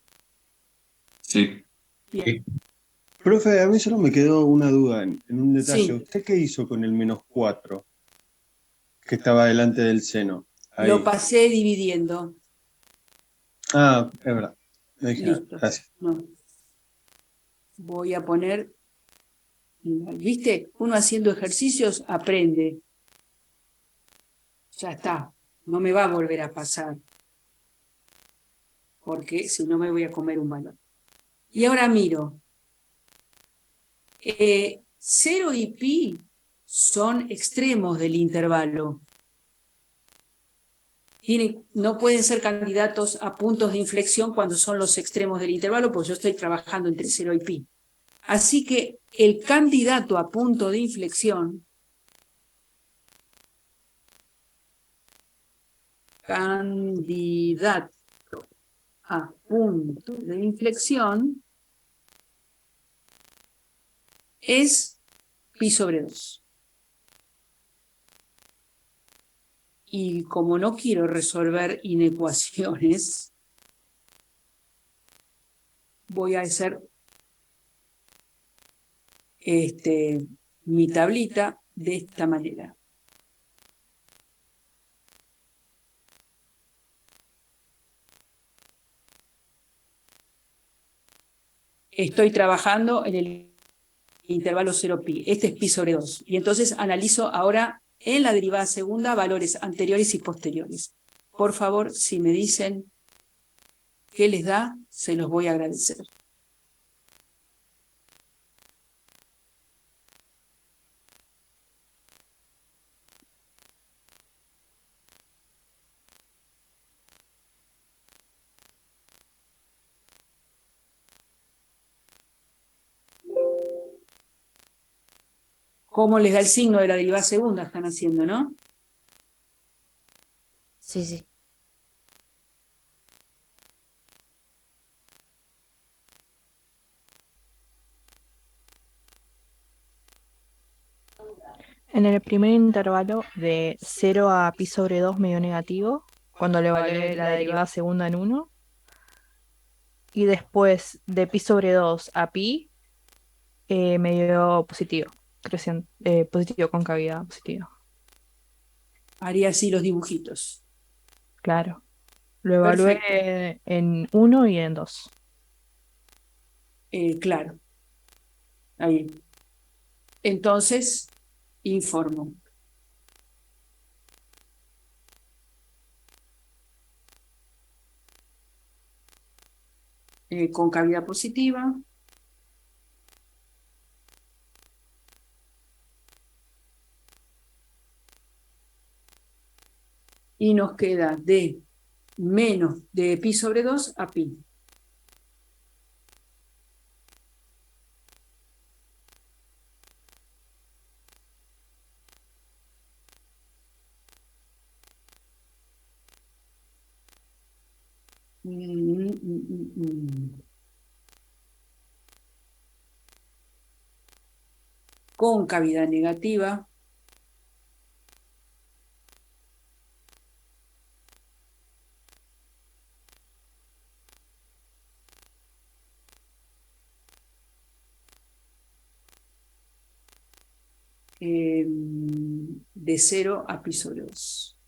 Sí. Bien. Profe, a mí solo me quedó una duda en un detalle. Sí, ¿Usted qué hizo con el -4 que estaba delante del seno? lo Ahí. pasé dividiendo. Ah, es verdad. No dije nada. Listo. Gracias. No. Voy a poner, ¿viste? Uno haciendo ejercicios aprende. Ya está. No me va a volver a pasar, porque si no me voy a comer un valor. Y ahora miro. 0 y pi son extremos del intervalo. No pueden ser candidatos a puntos de inflexión cuando son los extremos del intervalo, porque yo estoy trabajando entre 0 y pi. Así que el candidato a punto de inflexión, es pi sobre 2. Y como no quiero resolver inecuaciones, voy a hacer mi tablita de esta manera. Estoy trabajando en el intervalo 0pi. Este es pi sobre 2. Y entonces analizo ahora en la derivada segunda valores anteriores y posteriores. Por favor, si me dicen qué les da, se los voy a agradecer. ¿Cómo les da el signo de la derivada segunda? Están haciendo, ¿no? Sí, sí. En el primer intervalo de 0 a pi sobre 2 me dio negativo, cuando le evalué la derivada segunda en 1. Y después de pi sobre 2 a pi me dio positivo, positivo con cavidad positiva. Haría así los dibujitos. Claro. Lo evalué Perfecto. en 1 y en 2. Claro. Ahí. Entonces, informo. Concavidad positiva. Y nos queda de menos de pi sobre 2 a pi. Concavidad negativa. De 0 a pi sobre 2.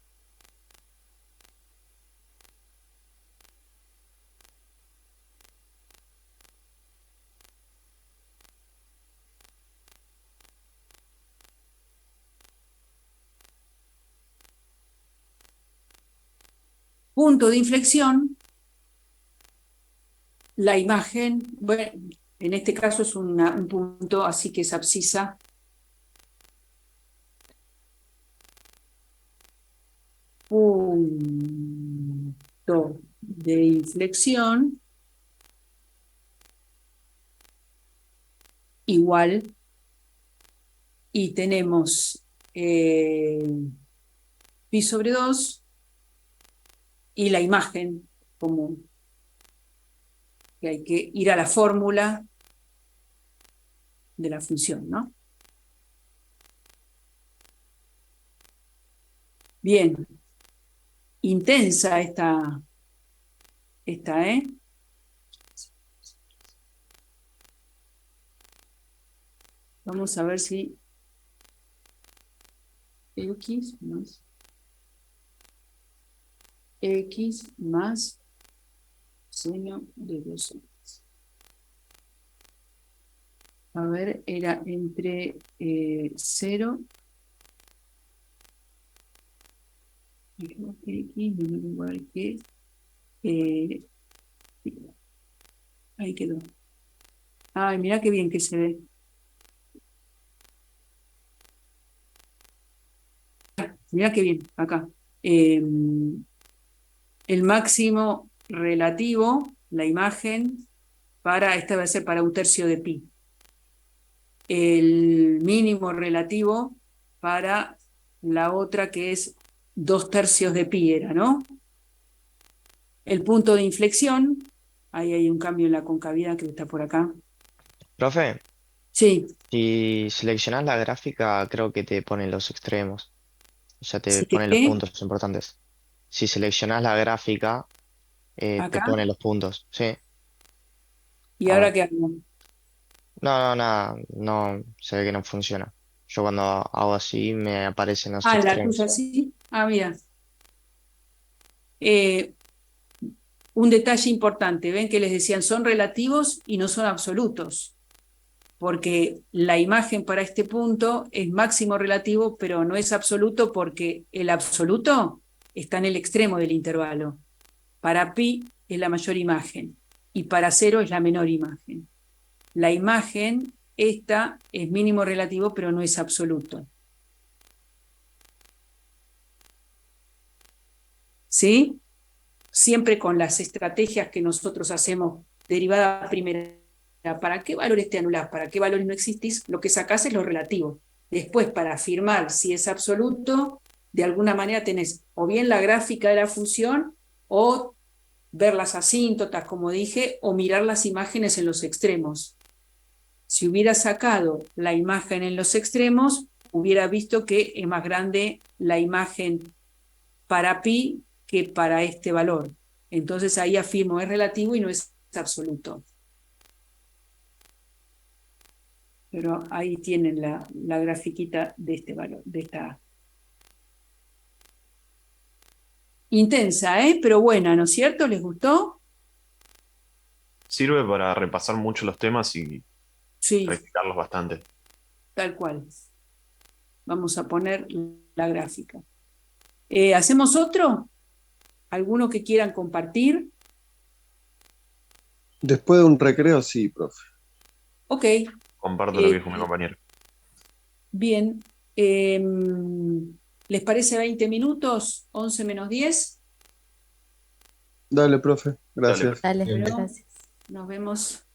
Punto de inflexión, la imagen, bueno, en este caso es un punto, así que es abscisa. Punto de inflexión igual, y tenemos pi sobre 2 y la imagen común, que hay que ir a la fórmula de la función, ¿no? Bien, intensa esta, ¿eh? Vamos a ver si x más seno de 2x. A ver, era entre 0 x menor o igual que ahí quedó. Ay, mira qué bien que se ve. Mira qué bien, acá. El máximo relativo, la imagen, esta va a ser para 1/3 de pi. El mínimo relativo para la otra, que es 2/3 de pi, era, ¿no? El punto de inflexión, ahí hay un cambio en la concavidad que está por acá. Profe, Sí, si seleccionas la gráfica, creo que te pone los extremos. O sea, te sí, pone los puntos importantes. Si seleccionas la gráfica, te acá. pone los puntos. Sí. ¿Y A ahora ver. qué hago? No, nada. No, se ve que no funciona. Yo cuando hago así me aparecen los Ah, la extremos. tuya sí. Ah, mira. Un detalle importante, ven que les decían son relativos y no son absolutos, porque la imagen para este punto es máximo relativo, pero no es absoluto porque el absoluto está en el extremo del intervalo. Para pi es la mayor imagen y para 0 es la menor imagen. La imagen, esta, es mínimo relativo, pero no es absoluto. ¿Sí? Siempre con las estrategias que nosotros hacemos, derivada primera, ¿para qué valores te anulás? ¿Para qué valores no existís? Lo que sacás es lo relativo. Después, para afirmar si es absoluto, de alguna manera tenés o bien la gráfica de la función, o ver las asíntotas, como dije, o mirar las imágenes en los extremos. Si hubiera sacado la imagen en los extremos, hubiera visto que es más grande la imagen para pi que para este valor. Entonces ahí afirmo es relativo y no es absoluto. Pero ahí tienen la grafiquita de este valor, de esta. Intensa, pero buena, ¿no es cierto? ¿Les gustó? Sirve para repasar mucho los temas y Sí, rectificarlos bastante. tal cual. Vamos a poner la gráfica. ¿Hacemos otro? ¿Alguno que quieran compartir? Después de un recreo, sí, profe. Ok, Comparto lo que dijo mi compañero. bien. ¿Les parece 20 minutos? ¿11 menos 10? Dale, profe. Dale. Gracias. Dale, Bien. gracias. Nos vemos.